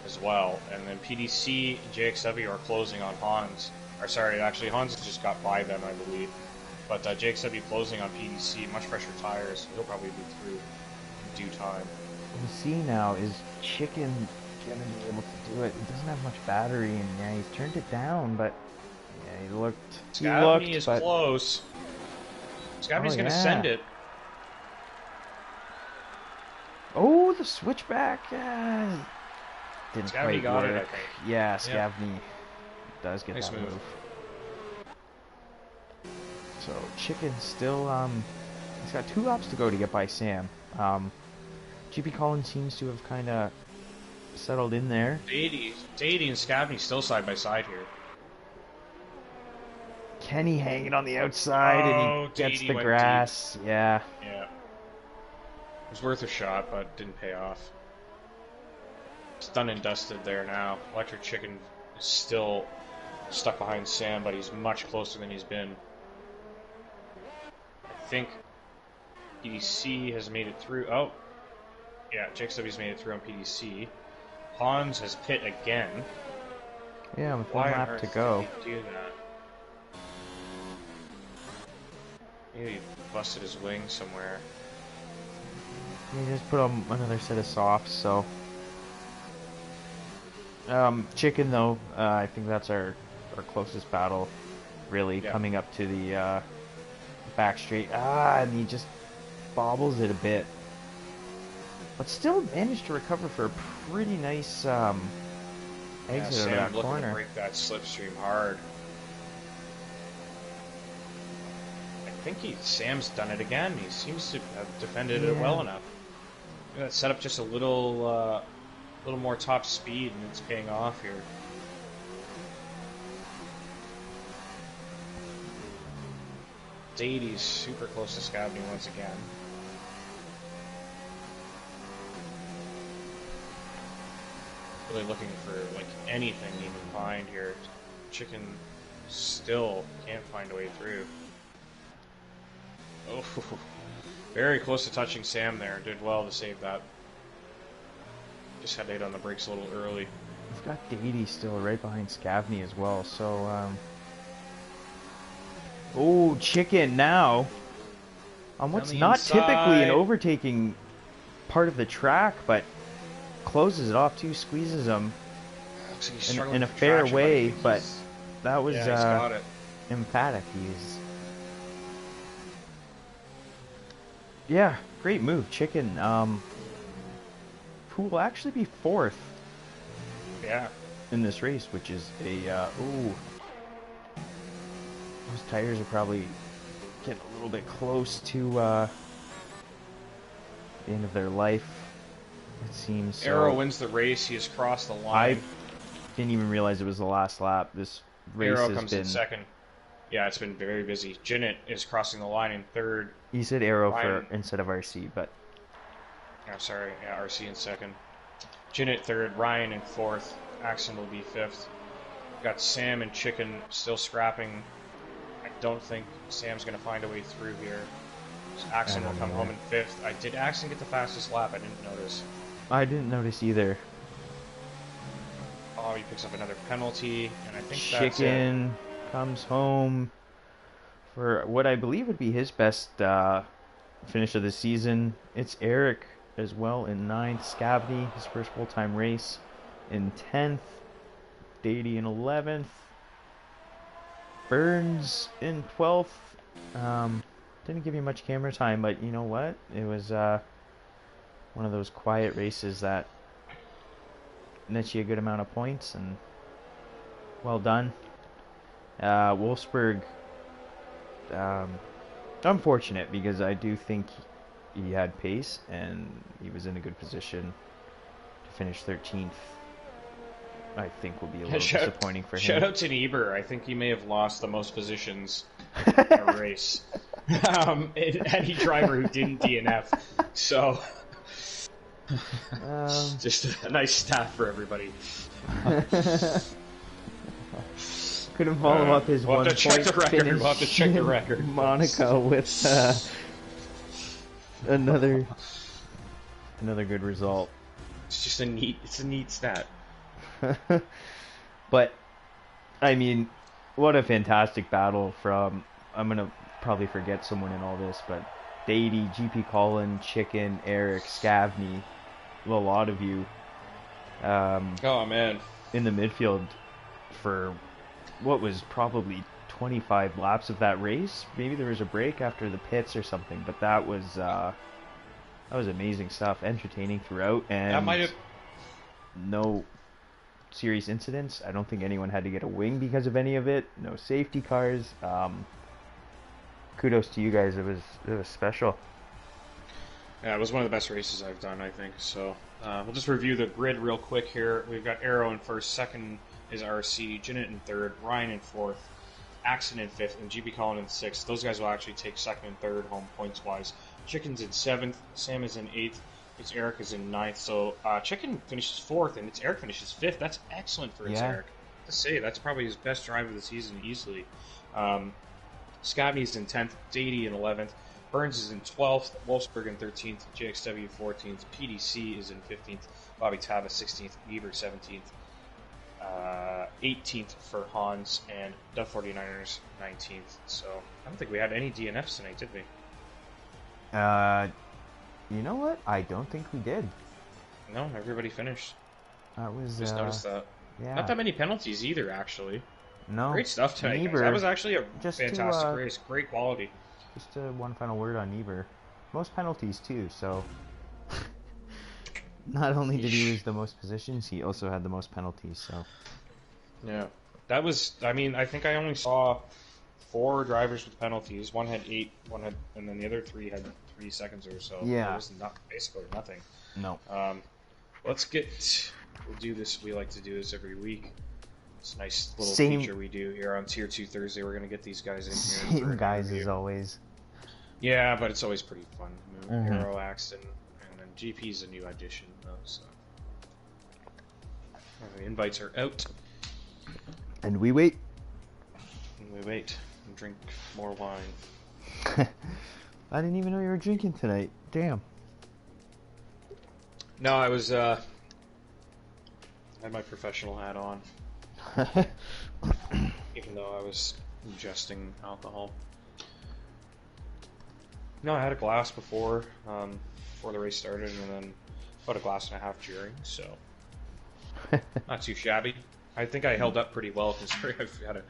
S2: as well, and then PDC and JXW are closing on Hans. Or sorry, actually Hans just got by them, I believe. But JXW closing on PDC, much fresher tires. He'll probably be through in due time.
S1: We'll see now, is Chicken gonna be able to do it? He doesn't have much battery, and yeah, he's turned it down, but yeah, he looked.
S2: Scavney is close. Scavney's gonna send it.
S1: Oh, the switchback! Didn't
S2: Scavney
S1: quite
S2: got
S1: work.
S2: it, I think.
S1: Yeah, Scavney does get
S2: Nice
S1: that
S2: move.
S1: So Chicken still, he's got 2 laps to go to get by Sam. GP Collins seems to have kind of settled in there.
S2: Dady and Scavney still side by side here.
S1: Kenny hanging on the outside, and he gets
S2: Dady
S1: the
S2: went
S1: grass.
S2: deep.
S1: Yeah.
S2: Yeah. It was worth a shot, but didn't pay off. It's done and dusted there now. Electric Chicken is still stuck behind Sam, but he's much closer than he's been. I think PDC has made it through. Oh, yeah, JXW's made it through on PDC. Hans has pit again.
S1: Yeah, with 1 lap to go.
S2: Did he do that? Maybe he busted his wing somewhere.
S1: He just put on another set of softs, so. Chicken, though, I think that's our closest battle, really, coming up to the back straight. And he just bobbles it a bit. But still managed to recover for a pretty nice exit of that
S2: looking
S1: corner.
S2: to break that slipstream hard. I think Sam's done it again. He seems to have defended it well enough. Set up just a little more top speed, and it's paying off here. Dady's super close to Scavney once again. Really looking for like anything he can find here. Chicken still can't find a way through. Oh, very close to touching Sam there. Did well to save that. Just had to hit on the brakes a little early.
S1: We've got Dady still right behind Scavney as well, so oh, Chicken now on what's not typically an overtaking part of the track, but closes it off too, squeezes him in a fair way, but that was emphatic. Yeah, great move, Chicken. Who will actually be 4th?
S2: Yeah.
S1: In this race, which is a ooh. Those tires are probably getting a little bit close to the end of their life. It seems.
S2: Arrow wins the race. He has crossed the line.
S1: I didn't even realize it was the last lap. This race
S2: Arrow
S1: has
S2: comes in second. Yeah, it's been very busy. Jinnit is crossing the line in 3rd.
S1: You said Arrow for instead of RC, but.
S2: Oh, sorry. Yeah, RC in 2nd. Jinnit 3rd. Ryan in 4th. Axon will be 5th. Got Sam and Chicken still scrapping. I don't think Sam's going to find a way through here. So Axon will come home in 5th. Did Axon get the fastest lap? I didn't notice.
S1: I didn't notice either.
S2: Bobby picks up another penalty, and I think that's it.
S1: Chicken comes home for what I believe would be his best finish of the season. It's Eric as well in 9th, Scavney, his first full-time race, in 10th, Dady in 11th, Burns in 12th. Didn't give you much camera time, but you know what? It was one of those quiet races that nets you a good amount of points, and well done. Wolfsburg, unfortunate because I do think he had pace and he was in a good position to finish 13th. I think will be a little disappointing for him.
S2: Shout out to Niebuhr. I think he may have lost the most positions in a race. Any driver who didn't DNF. So, just a nice stat for everybody.
S1: Couldn't follow up his
S2: we'll
S1: 1
S2: have to check
S1: point
S2: the record.
S1: finish
S2: We'll have to check the record.
S1: in Monaco with another good result.
S2: It's just a neat stat.
S1: But I mean, what a fantastic battle from, I'm gonna probably forget someone in all this, but Dady, GP Colin, Chicken, Eric, Scavney, a lot of you
S2: Oh man,
S1: in the midfield for what was probably 25 laps of that race. Maybe there was a break after the pits or something, but that was amazing stuff, entertaining throughout, and
S2: that might have.
S1: no serious incidents. I don't think anyone had to get a wing because of any of it. No safety cars. Kudos to you guys. It was special.
S2: Yeah, it was one of the best races I've done, I think. So we'll just review the grid real quick here. We've got Arrow in first, second is RC, Jinnit in third, Ryan in fourth, Axon in fifth, and GP Colin in sixth. Those guys will actually take second and third home points wise. Chicken's in seventh, Sam is in eighth, it's Eric is in ninth. So Chicken finishes fourth, and it's Eric finishes fifth. That's excellent for Eric. To say that's probably his best drive of the season easily. Scavney's in 10th, Dady in 11th, Burns is in 12th, Wolfsburg in 13th, JXW 14th, PDC is in 15th, Bobby Tava 16th, Niebuhr 17th, 18th for Hans, and Duff 49ers 19th. So I don't think we had any DNFs tonight, did we?
S1: You know what? I don't think we did.
S2: No, everybody finished.
S1: That was
S2: Just noticed that.
S1: Yeah.
S2: Not that many penalties either, actually.
S1: No.
S2: Great stuff tonight, guys. That was actually a fantastic race. Great quality.
S1: Just one final word on Niebuhr. Most penalties too, so not only did he lose the most positions, he also had the most penalties, so
S2: yeah. That was, I mean, I think I only saw 4 drivers with penalties. One had 8, and then the other 3 had 3 seconds or so.
S1: Yeah.
S2: It was basically nothing.
S1: No.
S2: We'll do this. We like to do this every week. It's a nice little feature we do here on Tier 2 Thursday. We're going to get these guys in here.
S1: Same guys as always.
S2: Yeah, but it's always pretty fun. Arrow, Axton, and then GP's a new addition, though, so. The invites are out.
S1: And we wait.
S2: And drink more wine.
S1: I didn't even know you were drinking tonight. Damn.
S2: No, I was, I had my professional hat on. Even though I was ingesting alcohol. No, I had a glass before the race started, and then about a glass and a half during, so not too shabby. I think I held up pretty well considering I've had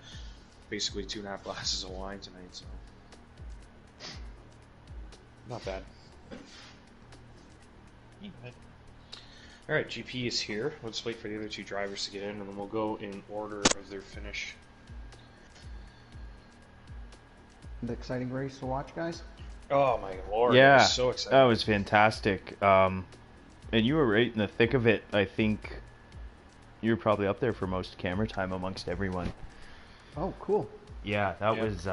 S2: basically 2.5 glasses of wine tonight, so not bad. All right, GP is here. Let's wait for the other 2 drivers to get in, and then we'll go in order of their finish.
S3: The exciting race to watch, guys.
S2: Oh my lord!
S1: Yeah,
S2: it was so exciting.
S1: That was fantastic. And you were right in the thick of it. I think you were probably up there for most camera time amongst everyone.
S3: Oh, cool.
S1: Yeah, that was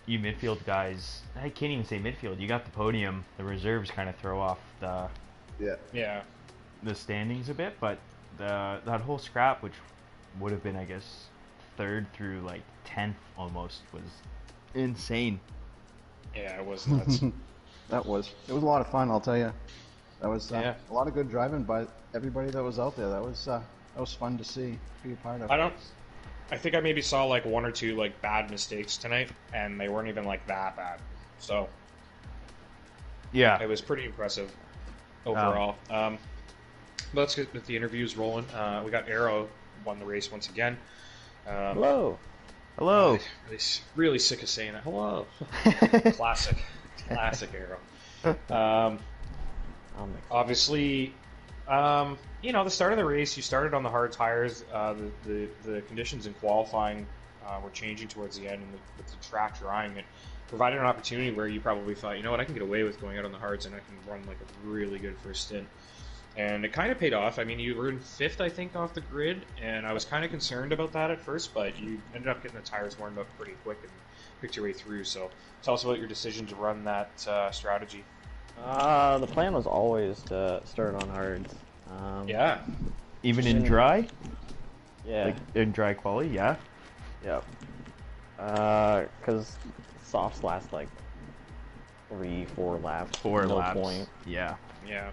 S1: you midfield guys. I can't even say midfield. You got the podium. The reserves kind of throw off the standings a bit, but that whole scrap, which would have been, I guess, 3rd through like 10th almost, was insane.
S2: Yeah, it was nuts.
S3: It was a lot of fun, I'll tell you. That was a lot of good driving by everybody that was out there. That was That was fun to see, be a part of.
S2: I think I maybe saw like one or two like bad mistakes tonight, and they weren't even like that bad. So
S1: Yeah.
S2: it was pretty impressive overall. Let's get the interviews rolling. We got Arrow won the race once again.
S4: Hello.
S1: Hello.
S2: Really sick of saying it. Hello. Classic Arrow. Obviously, the start of the race, you started on the hard tires. The conditions in qualifying were changing towards the end, and with the track drying, it provided an opportunity where you probably thought, you know what, I can get away with going out on the hards, and I can run like a really good first stint. And it kind of paid off. I mean, you were in 5th, I think, off the grid, and I was kind of concerned about that at first, but you ended up getting the tires warmed up pretty quick and picked your way through. So tell us about your decision to run that strategy.
S4: The plan was always to start on hards.
S2: Yeah.
S1: Even in dry?
S4: Yeah.
S1: Like in dry quality, yeah?
S4: Yep. Because softs last like 3-4 laps.
S1: 4
S4: no
S1: laps.
S4: Point.
S1: Yeah.
S2: Yeah.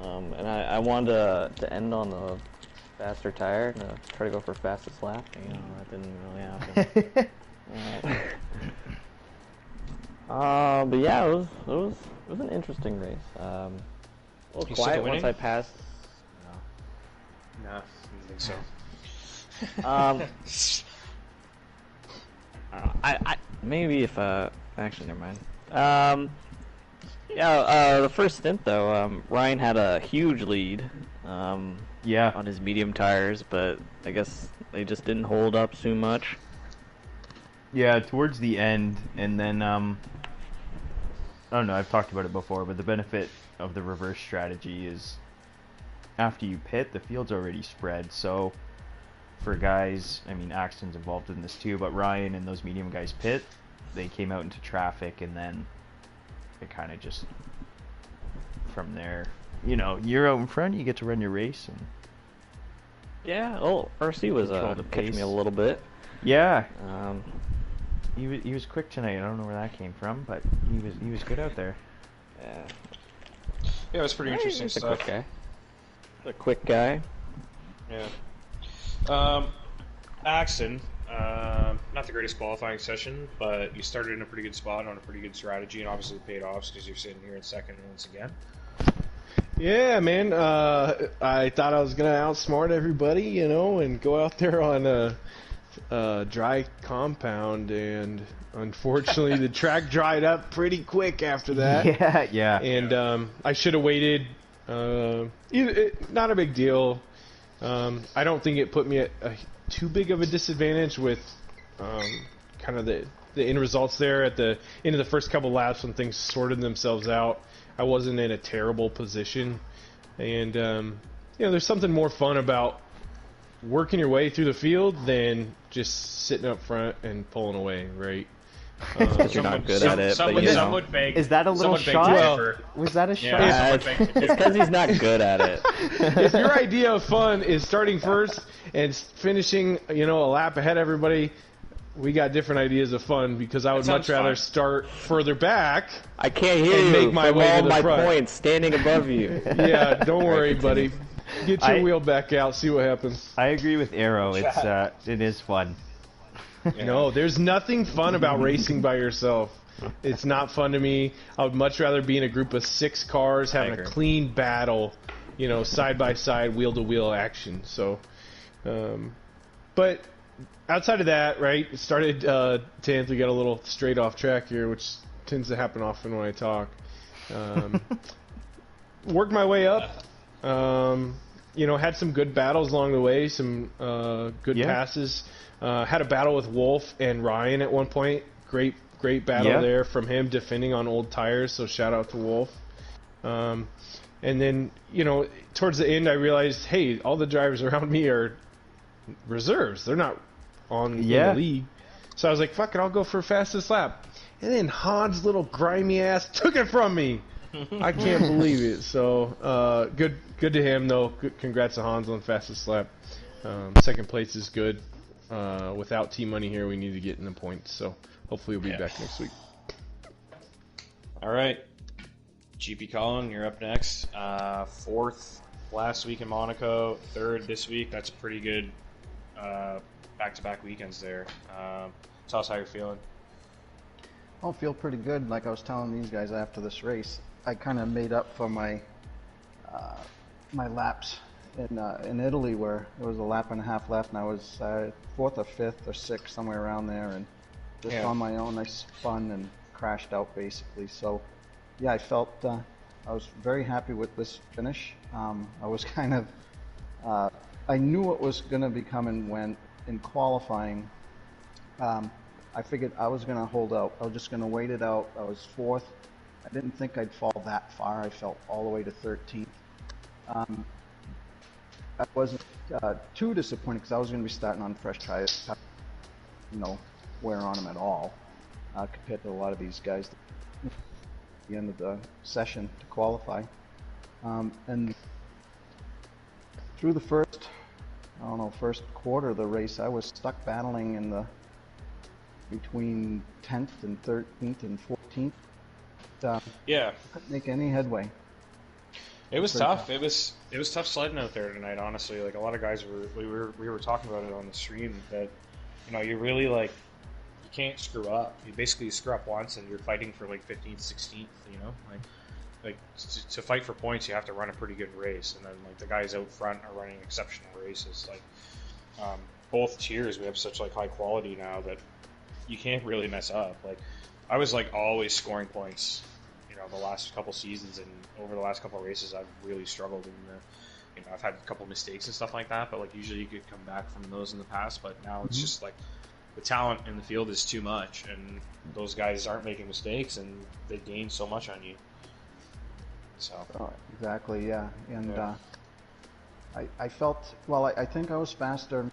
S4: And I wanted to end on the faster tire and try to go for fastest lap. You know, that didn't really happen. But yeah, it was an interesting race. A little
S2: You
S4: quiet
S2: sick of
S4: once
S2: winning?
S4: I passed.
S2: No, I didn't think so.
S4: I maybe if actually never mind. The first stint though, Ryan had a huge lead.
S1: Yeah.
S4: On his medium tires, but I guess they just didn't hold up too much.
S1: Yeah, towards the end, and then, I don't know, I've talked about it before, but the benefit of the reverse strategy is after you pit, the field's already spread, so for guys, I mean, Axton's involved in this too, but Ryan and those medium guys pit, they came out into traffic, and then it kind of just, from there, you know, you're out in front, you get to run your race, and
S4: Yeah, RC was
S1: Control the
S4: catching
S1: pace.
S4: me a little bit.
S1: yeah,
S4: Um,
S1: he was quick tonight. I don't know where that came from, but he was good out there.
S4: yeah,
S2: Yeah, it was pretty interesting
S4: he's a
S2: stuff.
S4: quick guy. A quick guy.
S2: Yeah. Axton, not the greatest qualifying session, but you started in a pretty good spot on a pretty good strategy, and obviously it paid off because you're sitting here in second once again.
S5: Yeah, man. I thought I was gonna outsmart everybody, you know, and go out there on a dry compound, and unfortunately, the track dried up pretty quick after that.
S1: Yeah, yeah.
S5: And I should have waited. Not a big deal. I don't think it put me at too big of a disadvantage with kind of the end results there at the end of the first couple laps when things sorted themselves out. I wasn't in a terrible position, and there's something more fun about working your way through the field than just sitting up front and pulling away, right?
S4: Because you're not good at it, but you
S2: Some
S4: know.
S2: would beg.
S1: Is that a little
S2: some would beg
S1: shot?
S2: to
S5: Well,
S2: differ.
S1: Was that a shot?
S2: Yeah,
S4: It's
S2: someone begged to differ.
S4: because he's not good at it.
S5: If your idea of fun is starting first and finishing, a lap ahead of everybody, we got different ideas of fun, because I would
S2: That
S5: much
S2: sounds
S5: rather
S2: fun.
S5: start further back.
S4: I can't hear
S5: And
S4: you
S5: make my
S4: from
S5: way to
S4: all
S5: the
S4: my
S5: front.
S4: points standing above you.
S5: Yeah, don't worry,
S4: continue.
S5: buddy. Get your
S1: I-
S5: wheel back out, see what happens.
S1: I agree with Arrow. It is fun.
S5: No, there's nothing fun about racing by yourself. It's not fun to me. I would much rather be in a group of 6 cars having a
S1: agree.
S5: clean battle, side by side, wheel to wheel action. So, but outside of that, right, it started 10th. We got a little straight off track here, which tends to happen often when I talk. Worked my way up. Had some good battles along the way, some good
S1: Yeah.
S5: passes. Had a battle with Wolf and Ryan at one point. Great battle
S1: Yeah.
S5: there from him defending on old tires, so shout out to Wolf. And then, towards the end I realized, hey, all the drivers around me are reserves. They're not in
S1: Yeah.
S5: the league. So I was like, fuck it, I'll go for fastest lap. And then Hans' little grimy ass took it from me. I can't believe it. So good to him, though. Congrats to Hans on fastest lap. Second place is good. Without T-Money here, we need to get in the points. So hopefully we'll be back next week.
S2: All right, GP Colin, you're up next. Fourth last week in Monaco, third this week. That's pretty good back-to-back weekends there. Tell us how you're feeling.
S3: I feel pretty good. Like I was telling these guys after this race, I kind of made up for my my laps in Italy, where there was a lap and a half left, and I was fourth or fifth or sixth, somewhere around there, and just on my own, I spun and crashed out basically. So, yeah, I felt I was very happy with this finish. I was kind of I knew what was going to be coming when in qualifying. I figured I was going to hold out. I was just going to wait it out. I was fourth. I didn't think I'd fall that far. I fell all the way to 13th. I wasn't too disappointed because I was going to be starting on fresh tires, no wear on them at all, compared to a lot of these guys at the end of the session to qualify. And through the first quarter of the race, I was stuck battling in the between 10th and 13th and 14th.
S2: Yeah,
S3: couldn't make any headway.
S2: It was tough. It was tough sledding out there tonight. Honestly, like a lot of guys we were talking about it on the stream that you really you can't screw up. You basically screw up once and you're fighting for like 15th, 16th. Like to fight for points, you have to run a pretty good race, and then like the guys out front are running exceptional races. Like both tiers, we have such like high quality now that you can't really mess up. Like I was like always scoring points, the last couple seasons, and over the last couple of races, I've really struggled in the, I've had a couple mistakes and stuff like that, but like usually you could come back from those in the past, but now it's just like the talent in the field is too much, and those guys aren't making mistakes, and they gain so much on you. So
S3: exactly, yeah, and I felt I think I was faster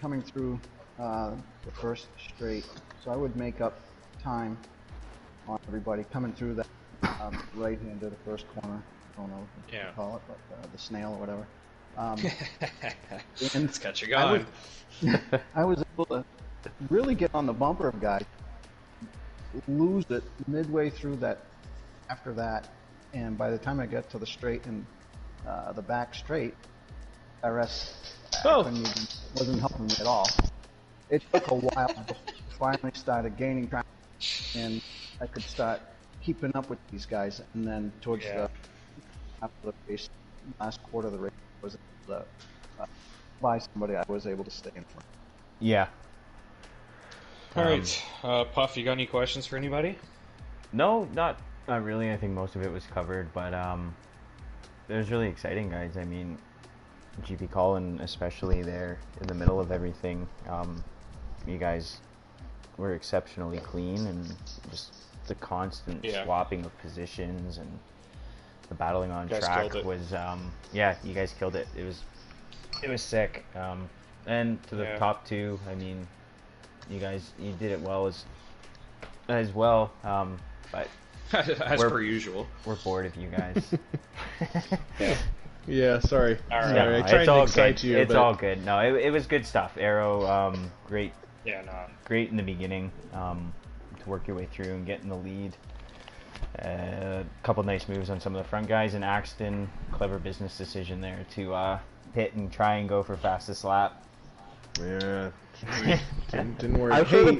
S3: coming through the first straight, so I would make up time on everybody coming through that right into the first corner. I don't know what you call it, but the snail or whatever. And
S2: it's got you going.
S3: I was able to really get on the bumper of guys, lose it midway through that. After that, and by the time I got to the straight and the back straight, RS wasn't helping me at all. It took a while before I finally started gaining traction, and I could start keeping up with these guys. And then towards the after the race, last quarter of the race, I was able to by somebody, I was able to stay in front.
S1: Yeah.
S2: All right, Puff, you got any questions for anybody?
S1: No, not really. I think most of it was covered, but it was really exciting, guys. I mean, GP Colin, especially there in the middle of everything, you guys were exceptionally clean, and just the constant swapping of positions and the battling on track was, you guys killed it. It was sick. And to the top two, I mean, you did it well as well. But
S2: as per usual,
S1: we're bored of you guys.
S5: Yeah, sorry.
S2: All right.
S5: Sorry. I tried to excite you.
S1: It's all good. No, it was good stuff. Arrow, great.
S2: Yeah, no.
S1: Great in the beginning, to work your way through and get in the lead. A couple nice moves on some of the front guys, and Axton, clever business decision there to pit and try and go for fastest lap.
S5: Yeah, didn't work. Hey,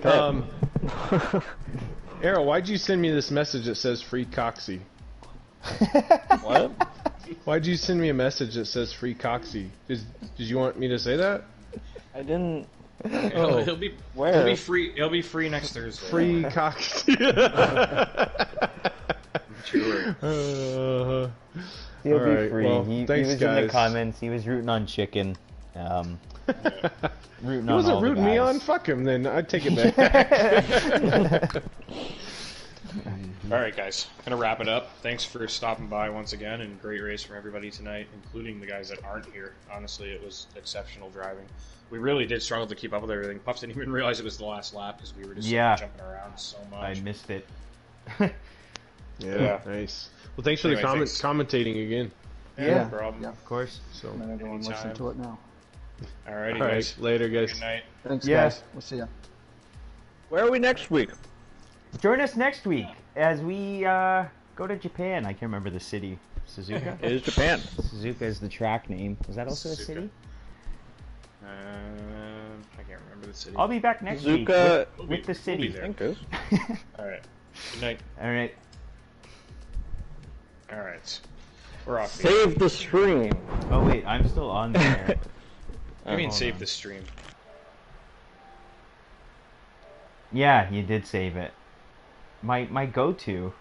S5: Arrow, why'd you send me this message that says free Coxie?
S4: What?
S5: Why'd you send me a message that says free Coxie? Did you want me to say that?
S4: I didn't.
S5: Oh,
S2: He'll be free. He'll be free next Thursday.
S5: Free Coxie.
S2: Sure.
S1: He'll be
S5: right,
S1: free.
S5: well,
S1: he
S5: thanks,
S1: was
S5: guys.
S1: in the comments. He was rooting on Chicken. Rooting
S5: He
S1: on
S5: wasn't
S1: all the
S5: rooting me
S1: guys.
S5: on. Fuck him. Then I'd take it back.
S2: All right, guys. Gonna wrap it up. Thanks for stopping by once again, and great race from everybody tonight, including the guys that aren't here. Honestly, it was exceptional driving. We really did struggle to keep up with everything. Puff didn't even realize it was the last lap because we were just jumping around so much.
S1: I missed it.
S5: Yeah, nice. Well, thanks for the commentating again.
S2: No problem.
S3: Yeah.
S1: Of course.
S5: So,
S3: And everyone
S2: Anytime.
S3: listen to it now.
S2: Alrighty,
S5: all
S2: guys.
S5: right, later, guys.
S2: Good night.
S3: Thanks,
S1: Yeah.
S3: guys. We'll see ya.
S4: Where are we next week?
S1: Join us next week as we go to Japan. I can't remember the city. Suzuka?
S4: It is Japan.
S1: Suzuka is the track name. Is that also a
S2: Suzuka.
S1: city?
S2: I can't remember the city.
S1: I'll be back next week
S4: Suzuka-
S1: with the city.
S2: there.
S4: I think it is.
S2: All right. Good night.
S1: All right.
S2: All right. We're off.
S4: Save the stream.
S1: Oh wait, I'm still on there.
S2: I mean,
S1: hold
S2: save
S1: on.
S2: the stream.
S1: Yeah, you did save it. My go-to.